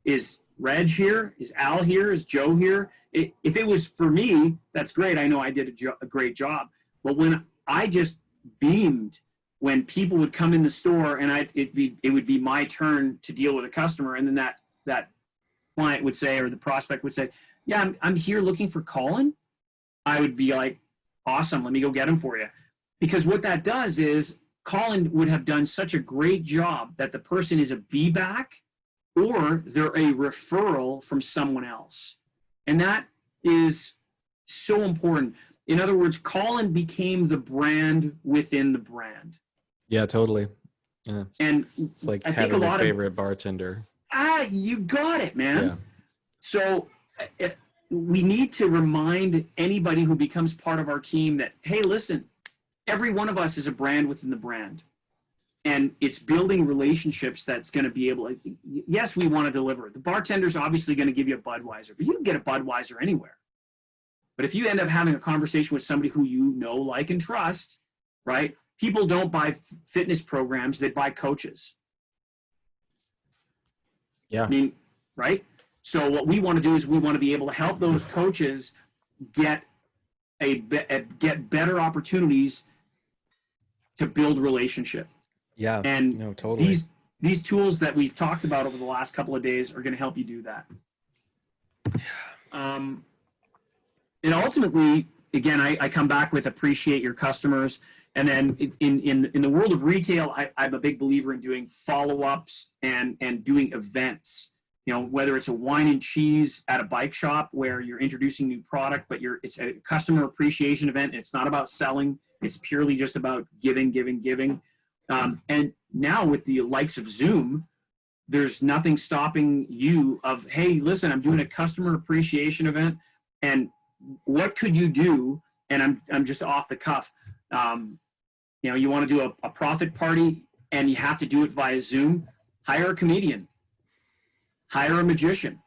Is Reg here? Is Al here? Is Joe here? If it was for me, that's great. I know I did a great job. But when I just beamed when people would come in the store and it would be my turn to deal with a customer, and then that client would say, or the prospect would say, yeah, I'm here looking for Colin. I would be like, awesome, let me go get him for you. Because what that does is Colin would have done such a great job that the person is a be back or they're a referral from someone else. And that is so important. In other words, Colin became the brand within the brand. Yeah, totally. Yeah. And it's like having a favorite bartender. You got it, man. Yeah. So we need to remind anybody who becomes part of our team that, hey, listen, every one of us is a brand within the brand. And it's building relationships that's going to be able to, yes, we want to deliver. The bartender's obviously going to give you a Budweiser, but you can get a Budweiser anywhere. But if you end up having a conversation with somebody who you know, like, and trust, right? People don't buy fitness programs, they buy coaches. Yeah. I mean, right? So what we want to do is we want to be able to help those coaches get better opportunities to build relationship. Yeah. And no, totally. These tools that we've talked about over the last couple of days are going to help you do that. And ultimately, again, I come back with appreciate your customers. And then in the world of retail, I'm a big believer in doing follow-ups and doing events. Whether it's a wine and cheese at a bike shop where you're introducing new product, but it's a customer appreciation event. And it's not about selling. It's purely just about giving. And now with the likes of Zoom, there's nothing stopping you of, hey, listen, I'm doing a customer appreciation event, and what could you do? And I'm just off the cuff. you want to do a profit party and you have to do it via Zoom, hire a comedian, hire a magician.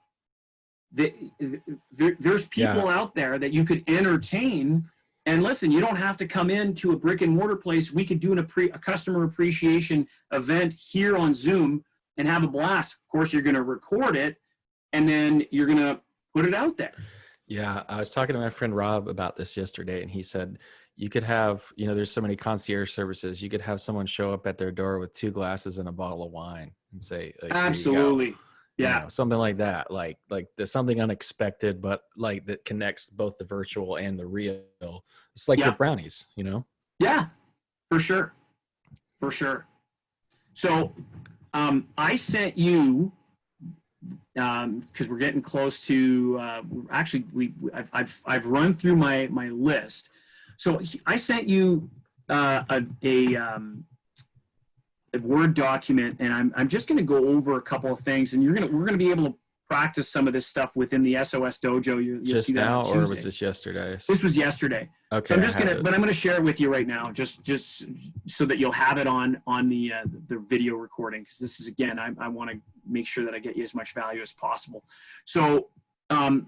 There's people out there that you could entertain. And listen, you don't have to come into a brick and mortar place. We could do a customer appreciation event here on Zoom and have a blast. Of course, you're going to record it and then you're going to put it out there. Yeah, I was talking to my friend Rob about this yesterday, and he said you could have, there's so many concierge services. You could have someone show up at their door with 2 glasses and a bottle of wine and say, like, absolutely. Yeah, something like that. Like there's something unexpected, but like that connects both the virtual and the real. It's like the brownies, Yeah, for sure. For sure. So I sent you, because we're getting close to, I've run through my list. So I sent you a Word document, and I'm just going to go over a couple of things, and we're going to be able to practice some of this stuff within the SOS Dojo. You'll just see that now, on Tuesday. or was this yesterday? This was yesterday. Okay. So I'm going to share it with you right now, just so that you'll have it on the video recording, because this is, again, I want to make sure that I get you as much value as possible. So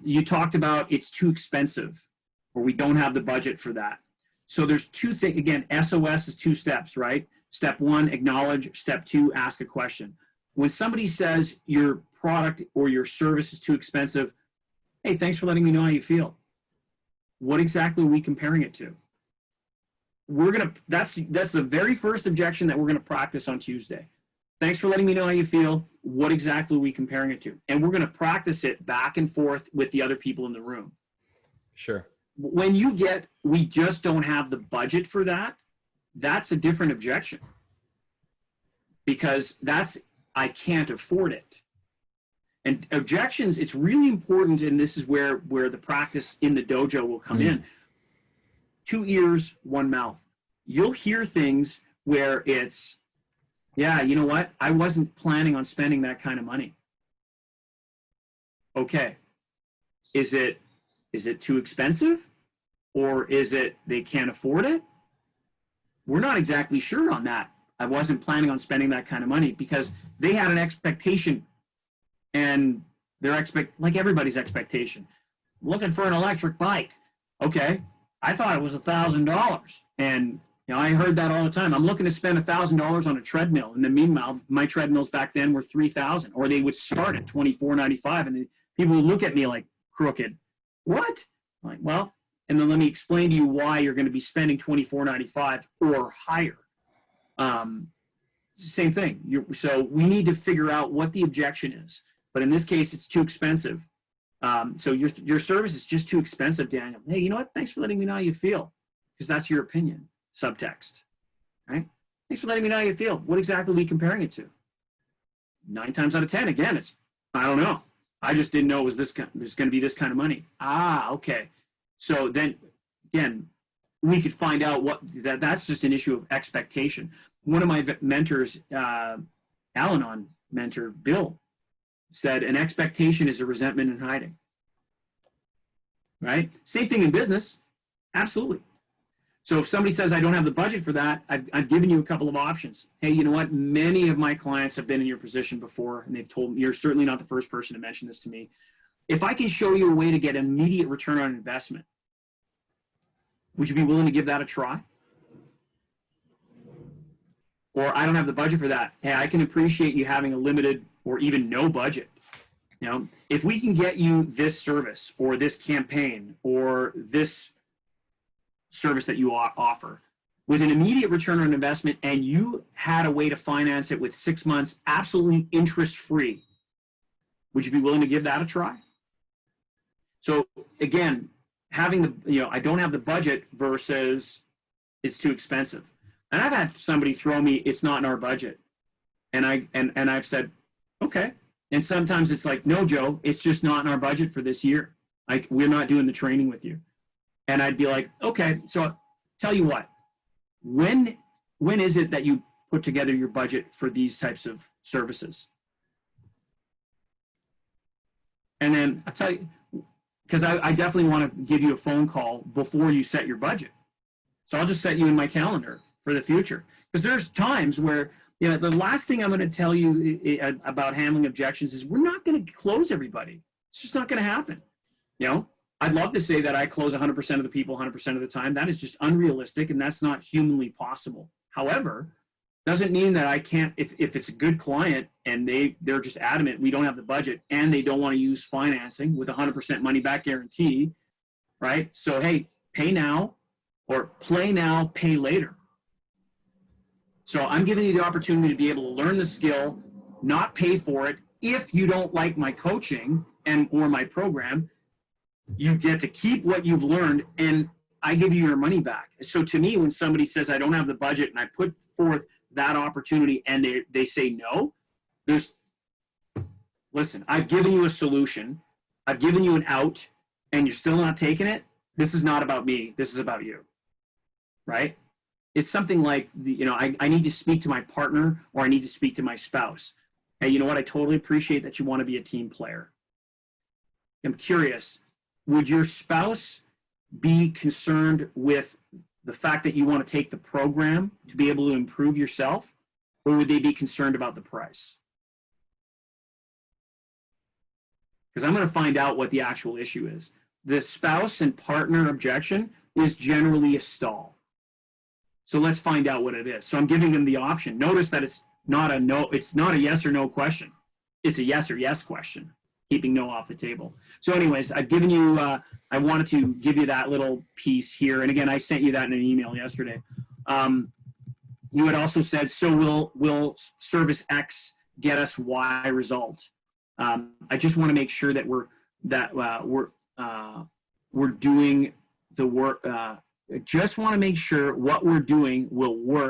you talked about it's too expensive, or we don't have the budget for that. So there's 2 things. Again, SOS is 2 steps, right? Step 1, acknowledge. Step 2, ask a question. When somebody says your product or your service is too expensive, hey, thanks for letting me know how you feel. What exactly are we comparing it to? That's the very first objection that we're going to practice on Tuesday. Thanks for letting me know how you feel. What exactly are we comparing it to? And we're going to practice it back and forth with the other people in the room. Sure. When we just don't have the budget for that, that's a different objection, because I can't afford it. And objections, it's really important, and this is where the practice in the dojo will come in. 2 ears, 1 mouth. You'll hear things where it's, yeah, you know what? I wasn't planning on spending that kind of money. Okay. Is it too expensive? Or is it they can't afford it? We're not exactly sure on that. I wasn't planning on spending that kind of money, because they had an expectation, and like everybody's expectation. Looking for an electric bike. Okay. I thought it was $1,000. And I heard that all the time. I'm looking to spend $1,000 on a treadmill. And then meanwhile, my treadmills back then were $3,000, or they would start at $24.95. And people would look at me like crooked. What? I'm like, well, and then let me explain to you why you're going to be spending $24.95 or higher. Same thing. So we need to figure out what the objection is. But in this case, it's too expensive. So your service is just too expensive, Daniel. Hey, you know what? Thanks for letting me know how you feel, because that's your opinion. Subtext, right? Thanks for letting me know how you feel. What exactly are we comparing it to? 9 times out of 10, again, it's, I don't know. I just didn't know it was there's going to be this kind of money. Okay. So then, again, we could find out that's just an issue of expectation. One of my mentors, Al-Anon mentor, Bill, said an expectation is a resentment in hiding. Right? Same thing in business. Absolutely. So if somebody says, I don't have the budget for that, I've given you a couple of options. Hey, you know what? Many of my clients have been in your position before, and they've told me, you're certainly not the first person to mention this to me. If I can show you a way to get immediate return on investment, would you be willing to give that a try? Or I don't have the budget for that. Hey, I can appreciate you having a limited or even no budget. If we can get you this service or this campaign or this service that you offer with an immediate return on investment, and you had a way to finance it with 6 months absolutely interest-free, would you be willing to give that a try? So again, having I don't have the budget versus it's too expensive. And I've had somebody throw me, it's not in our budget. And I've said, okay. And sometimes it's like, no, Joe, it's just not in our budget for this year. Like, we're not doing the training with you. And I'd be like, okay, so tell you what, when is it that you put together your budget for these types of services? And then I'll tell you, because I definitely want to give you a phone call before you set your budget. So I'll just set you in my calendar. for the future. Because there's times where, you know, the last thing I'm going to tell you about handling objections is we're not going to close everybody. It's just not going to happen. You know, I'd love to say that I close 100% of the people 100% of the time. That is just unrealistic, and that's not humanly possible. However, doesn't mean that I can't, if it's a good client and they're just adamant we don't have the budget and they don't want to use financing with 100% money back guarantee, right? So, hey, pay now or play now, pay later. So I'm giving you the opportunity to be able to learn the skill, not pay for it. If you don't like my coaching or my program, you get to keep what you've learned and I give you your money back. So to me, when somebody says I don't have the budget and I put forth that opportunity and they say no, listen, I've given you a solution. I've given you an out and you're still not taking it. This is not about me. This is about you, right? It's something like, you know, I need to speak to my partner or I need to speak to my spouse. Hey, you know what? I totally appreciate that you want to be a team player. I'm curious, would your spouse be concerned with the fact that you want to take the program to be able to improve yourself, or would they be concerned about the price? Because I'm going to find out what the actual issue is. The spouse and partner objection is generally a stall. So let's find out what it is. So I'm giving them the option. Notice that it's not a yes or no question. It's a yes or yes question, keeping no off the table. So anyways, I've given you, I wanted to give you that little piece here. And again, I sent you that in an email yesterday. You had also said, so will service X get us Y result? I just want to make sure that we're doing the work. I just want to make sure what we're doing will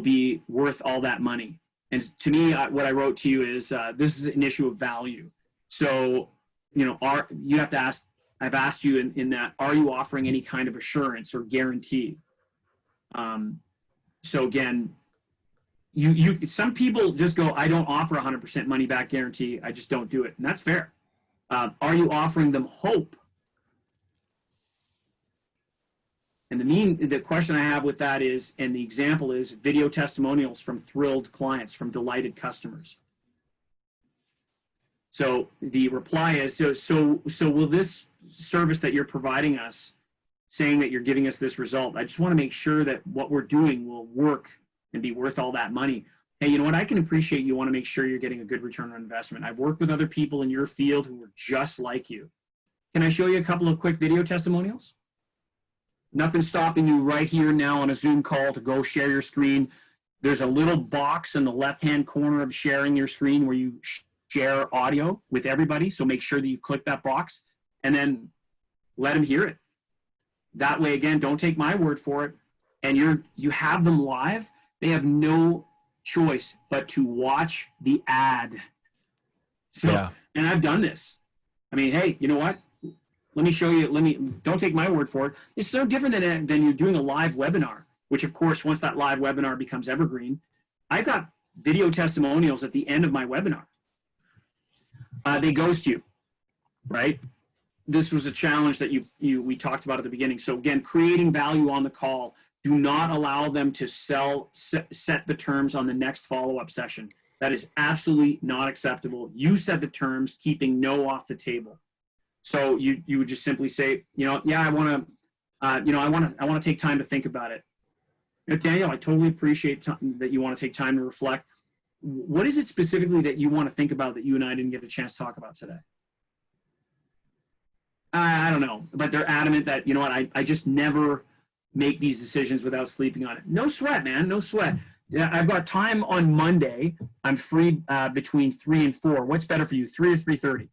be worth all that money. And to me, what I wrote to you is this is an issue of value. So, you know, you have to ask, I've asked you in that, are you offering any kind of assurance or guarantee? So again, some people just go, I don't offer 100% money back guarantee. I just don't do it. And that's fair. Are you offering them hope? And the question I have with that is, and the example is video testimonials from thrilled clients, from delighted customers. So the reply is, so will this service that you're providing us, saying that you're giving us this result, I just want to make sure that what we're doing will work and be worth all that money. Hey, you know what? I can appreciate you want to make sure you're getting a good return on investment. I've worked with other people in your field who are just like you. Can I show you a couple of quick video testimonials? Nothing stopping you right here now on a Zoom call to go share your screen. There's a little box in the left-hand corner of sharing your screen where you share audio with everybody. So make sure that you click that box and then let them hear it. That way, again, don't take my word for it. And you have them live. They have no choice but to watch the ad. So, yeah. And I've done this. I mean, hey, you know what? Let me show you. Don't take my word for it. It's so different than you're doing a live webinar, which of course, once that live webinar becomes evergreen, I've got video testimonials at the end of my webinar. They ghost you, right? This was a challenge that we talked about at the beginning. So again, creating value on the call. Do not allow them to set the terms on the next follow-up session. That is absolutely not acceptable. You set the terms, keeping no off the table. So you would just simply say, you know, yeah, I want to take time to think about it. You know, Daniel, I totally appreciate that you want to take time to reflect. What is it specifically that you want to think about that you and I didn't get a chance to talk about today? I don't know, but they're adamant that, you know what, I just never make these decisions without sleeping on it. No sweat, man, no sweat. Yeah, I've got time on Monday. I'm free between 3 and 4. What's better for you, 3 or 3:30?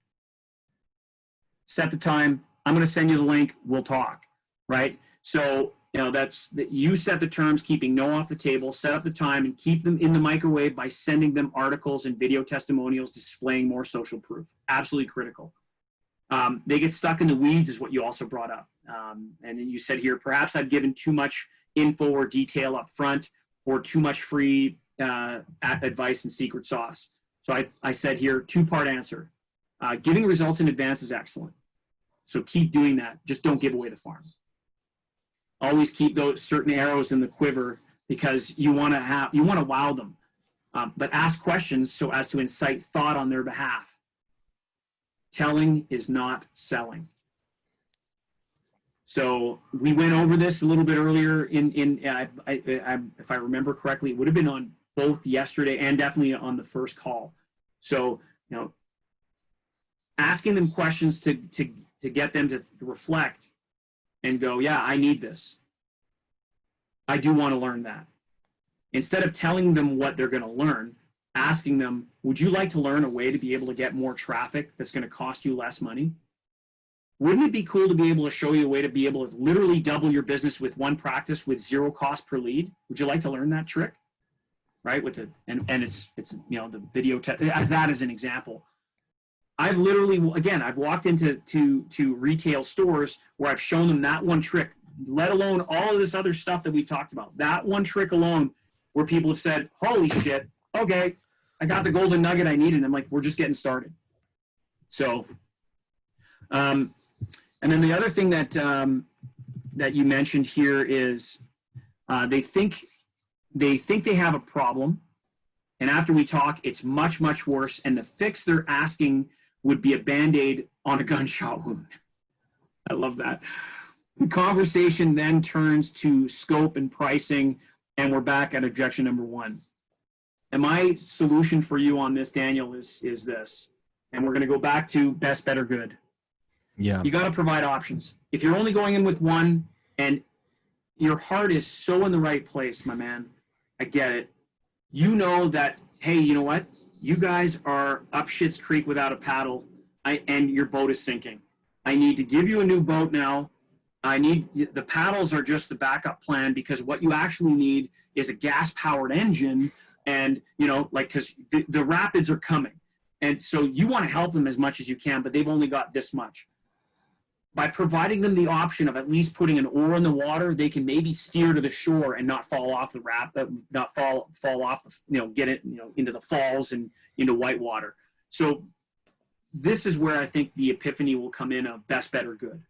Set the time. I'm going to send you the link. We'll talk, right? So, you know, you set the terms, keeping no off the table, set up the time, and keep them in the microwave by sending them articles and video testimonials displaying more social proof. Absolutely critical. They get stuck in the weeds is what you also brought up. And you said here, perhaps I've given too much info or detail up front or too much free advice and secret sauce. So I said here, two-part answer. Giving results in advance is excellent. So keep doing that. Just don't give away the farm. Always keep those certain arrows in the quiver because you want to wow them. But ask questions so as to incite thought on their behalf. Telling is not selling. So we went over this a little bit earlier if I remember correctly, it would have been on both yesterday and definitely on the first call. So, asking them questions to get them to reflect and go, yeah, I need this. I do want to learn that. Instead of telling them what they're going to learn, asking them, would you like to learn a way to be able to get more traffic that's going to cost you less money? Wouldn't it be cool to be able to show you a way to be able to literally double your business with one practice with zero cost per lead? Would you like to learn that trick? Right? And it's the video as that as an example. I've walked into retail stores where I've shown them that one trick, let alone all of this other stuff that we talked about. That one trick alone, where people have said, holy shit, okay, I got the golden nugget I needed. And I'm like, we're just getting started. So, and then the other thing that you mentioned here is they think they have a problem, and after we talk, it's much, much worse, and the fix they're asking would be a Band-Aid on a gunshot wound. I love that. The conversation then turns to scope and pricing, and we're back at objection number one. And my solution for you on this, Daniel, is this, and we're going to go back to best, better, good. Yeah. You got to provide options. If you're only going in with one and your heart is so in the right place, my man, I get it. You know that, hey, you know what? You guys are up shit's creek without a paddle, and your boat is sinking. I need to give you a new boat now. The paddles are just the backup plan, because what you actually need is a gas-powered engine, and, because the rapids are coming. And so you want to help them as much as you can, but they've only got this much. By providing them the option of at least putting an oar in the water, they can maybe steer to the shore and not fall off the not fall off, get it, into the falls and into whitewater. So this is where I think the epiphany will come in of best, better, good.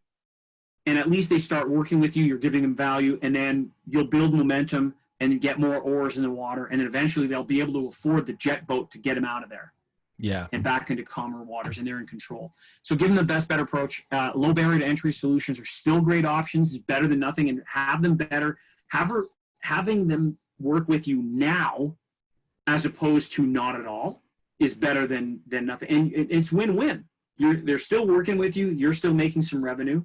And at least they start working with you, you're giving them value, and then you'll build momentum and get more oars in the water. And then eventually they'll be able to afford the jet boat to get them out of there. Yeah. And back into calmer waters, and they're in control. So give them the best, better approach. Low barrier to entry solutions are still great options. It's better than nothing, and have them better. Having them work with you now, as opposed to not at all, is better than nothing. And it's win-win. They're still working with you. You're still making some revenue,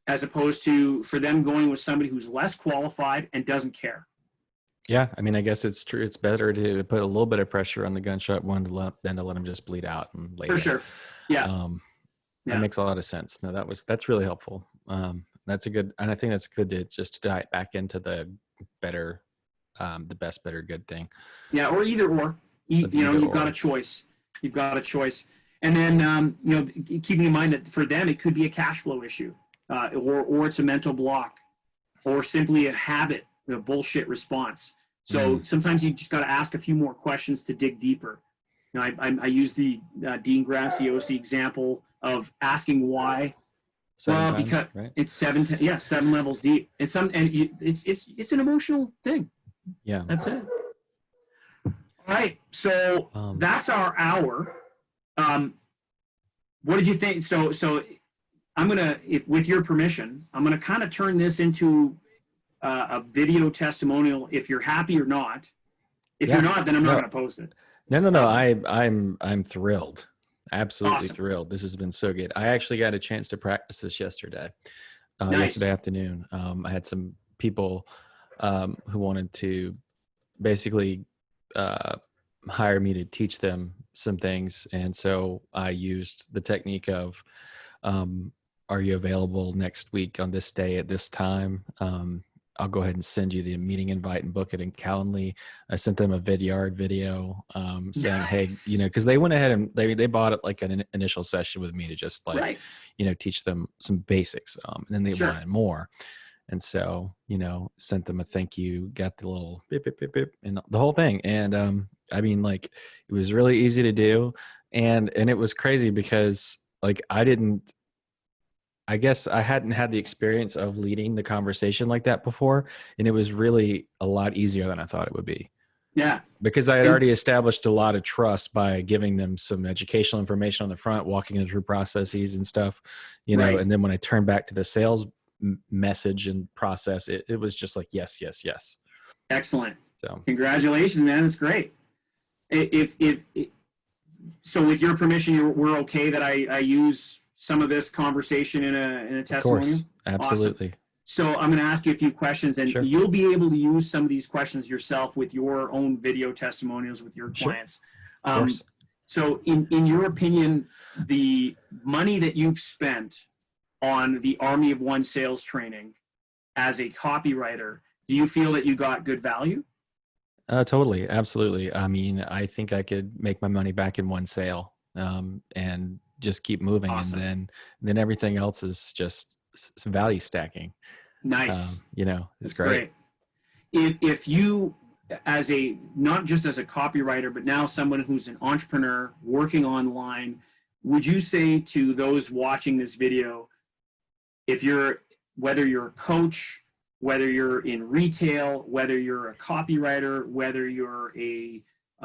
as opposed to for them going with somebody who's less qualified and doesn't care. Yeah, I mean, I guess it's true. It's better to put a little bit of pressure on the gunshot one than to let them just bleed out and lay For there. sure. Yeah. That makes a lot of sense. No, that's really helpful. That's a good, and I think that's good to just dive back into the better, the best, better, good thing. Yeah, or either or. You've got a choice. You've got a choice. And then, keeping in mind that for them, it could be a cash flow issue, or it's a mental block, or simply a habit, a bullshit response. So sometimes you just got to ask a few more questions to dig deeper. I use the Dean Graziosi example of asking why. Because right? It's 7 levels deep. It's an emotional thing. Yeah, that's it. All right, so that's our hour. What did you think? So I'm gonna, with your permission, I'm gonna kind of turn this into a video testimonial. If you're happy or not. If you're not, then I'm not gonna post it. No. I'm thrilled. Absolutely awesome. Thrilled. This has been so good. I actually got a chance to practice this yesterday. Nice. Yesterday afternoon. I had some people who wanted to basically hire me to teach them some things. And so I used the technique of, are you available next week on this day at this time? I'll go ahead and send you the meeting invite and book it in Calendly. I sent them a Vidyard video saying, nice. Hey, because they went ahead and they bought it like an initial session with me to just like, teach them some basics. And then they wanted more. And so, sent them a thank you, got the little beep, beep, beep, beep, and the whole thing. And I mean, like, it was really easy to do. And it was crazy because like, I didn't I guess I hadn't had the experience of leading the conversation like that before, and it was really a lot easier than I thought it would be. Yeah. Because I had And already established a lot of trust by giving them some educational information on the front, walking them through processes and stuff, right. and then when I turned back to the sales message and process, it was just like, yes, yes, yes. Excellent. So Congratulations, man. That's great. If so, with your permission, we're okay that I use some of this conversation in a of testimonial? course, Awesome. absolutely. So I'm going to ask you a few questions, and Sure. you'll be able to use some of these questions yourself with your own video testimonials with your Sure. clients. Of course. So in your opinion, the money that you've spent on the Army of One sales training as a copywriter, do you feel that you got good value? Totally. Absolutely. I mean, I think I could make my money back in one sale, and just keep moving. And Awesome. then everything else is just some value stacking. Nice. It's That's great. great. If you, as a, not just as a copywriter, but now someone who's an entrepreneur working online, would you say to those watching this video, if you're, whether you're a coach, whether you're in retail, whether you're a copywriter, whether you're a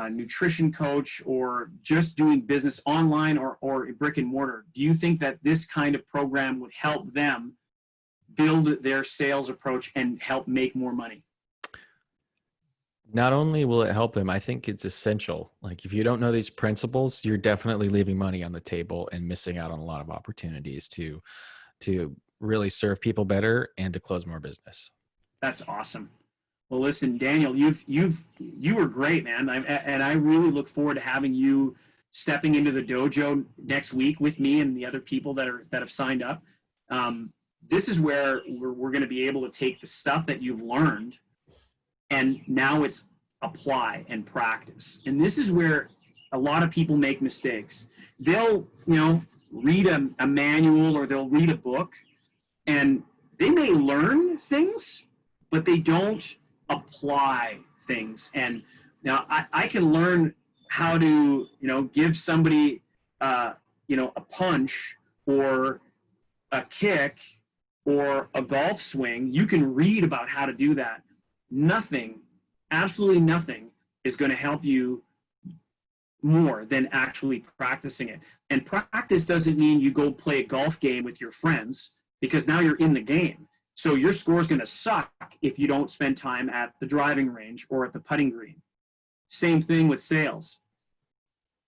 nutrition coach, or just doing business online or brick and mortar, do you think that this kind of program would help them build their sales approach and help make more money? Not only will it help them, I think it's essential. Like if you don't know these principles, you're definitely leaving money on the table and missing out on a lot of opportunities to really serve people better and to close more business. That's awesome. Well, listen, Daniel, you were great, man, and I really look forward to having you stepping into the dojo next week with me and the other people that have signed up. This is where we're going to be able to take the stuff that you've learned, and now it's apply and practice. And this is where a lot of people make mistakes. They'll read a manual, or they'll read a book, and they may learn things, but they don't apply things. And now I can learn how to, give somebody, a punch or a kick or a golf swing. You can read about how to do that. Nothing, absolutely nothing, is going to help you more than actually practicing it. And practice doesn't mean you go play a golf game with your friends, because now you're in the game. So your score is going to suck if you don't spend time at the driving range or at the putting green. Same thing with sales.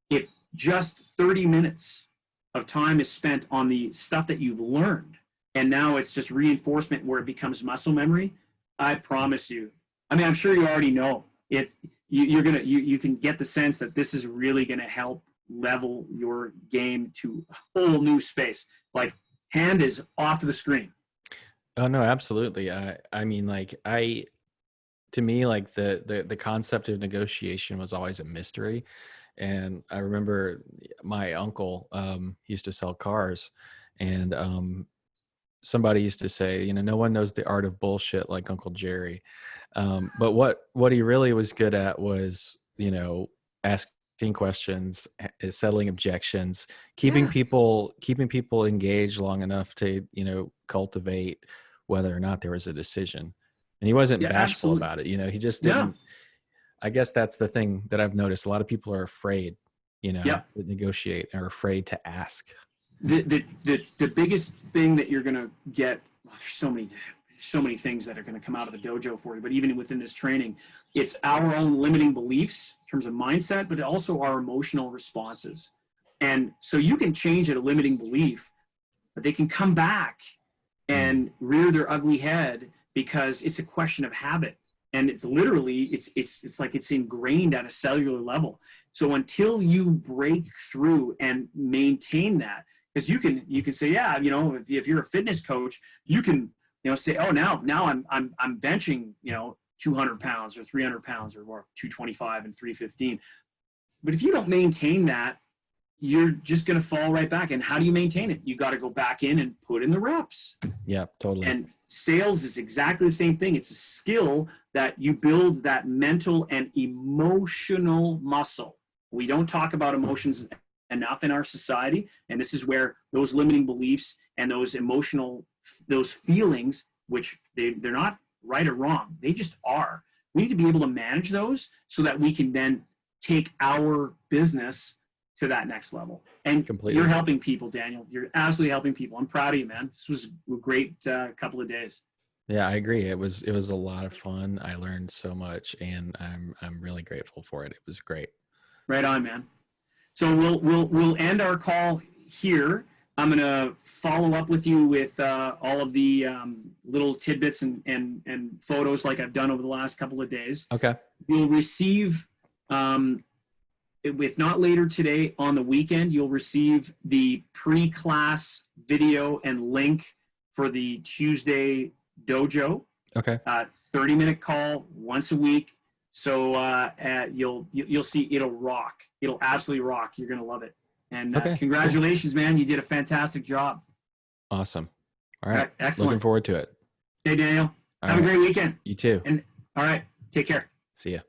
If just 30 minutes of time is spent on the stuff that you've learned, and now it's just reinforcement where it becomes muscle memory, I promise you. I mean, I'm sure you already know it. You can get the sense that this is really going to help level your game to a whole new space. Like, hand is off the screen. Oh no, absolutely. I mean, to me, like the concept of negotiation was always a mystery. And I remember my uncle used to sell cars, and somebody used to say, no one knows the art of bullshit like Uncle Jerry. But what he really was good at was, asking questions, settling objections, keeping people engaged long enough to, cultivate whether or not there was a decision. And he wasn't Yeah, bashful absolutely. about it. He just Yeah. didn't. I guess that's the thing that I've noticed. A lot of people are afraid, Yeah. to negotiate, are afraid to ask. The biggest thing that you're going to get, well, there's so many things that are going to come out of the dojo for you, but even within this training, it's our own limiting beliefs in terms of mindset, but also our emotional responses. And so you can change a limiting belief, but they can come back and rear their ugly head, because it's a question of habit. And it's literally, it's like it's ingrained at a cellular level. So until you break through and maintain that, because you can say, yeah, if you're a fitness coach, you can, say, oh, now I'm benching, 200 pounds or 300 pounds or 225 and 315. But if you don't maintain that, you're just going to fall right back. And how do you maintain it? You got to go back in and put in the reps. Yeah, totally. And sales is exactly the same thing. It's a skill that you build, that mental and emotional muscle. We don't talk about emotions enough in our society. And this is where those limiting beliefs and those those feelings, which they're not right or wrong, they just are. We need to be able to manage those so that we can then take our business to that next level. And Completely. You're helping people, Daniel. You're absolutely helping people. I'm proud of you, man. This was a great couple of days. Yeah, I agree. It was a lot of fun. I learned so much, and I'm really grateful for it. It was great. Right on, man. So we'll end our call here. I'm gonna follow up with you with all of the little tidbits and photos like I've done over the last couple of days. Okay. You'll receive, if not later today, on the weekend, you'll receive the pre-class video and link for the Tuesday dojo. Okay. 30-minute call once a week. So you'll see it'll rock. It'll absolutely rock. You're gonna love it. And congratulations, man! You did a fantastic job. Awesome. All right. Excellent. Looking forward to it. Hey, Daniel. All have right. a great weekend. You too. And all right, take care. See ya.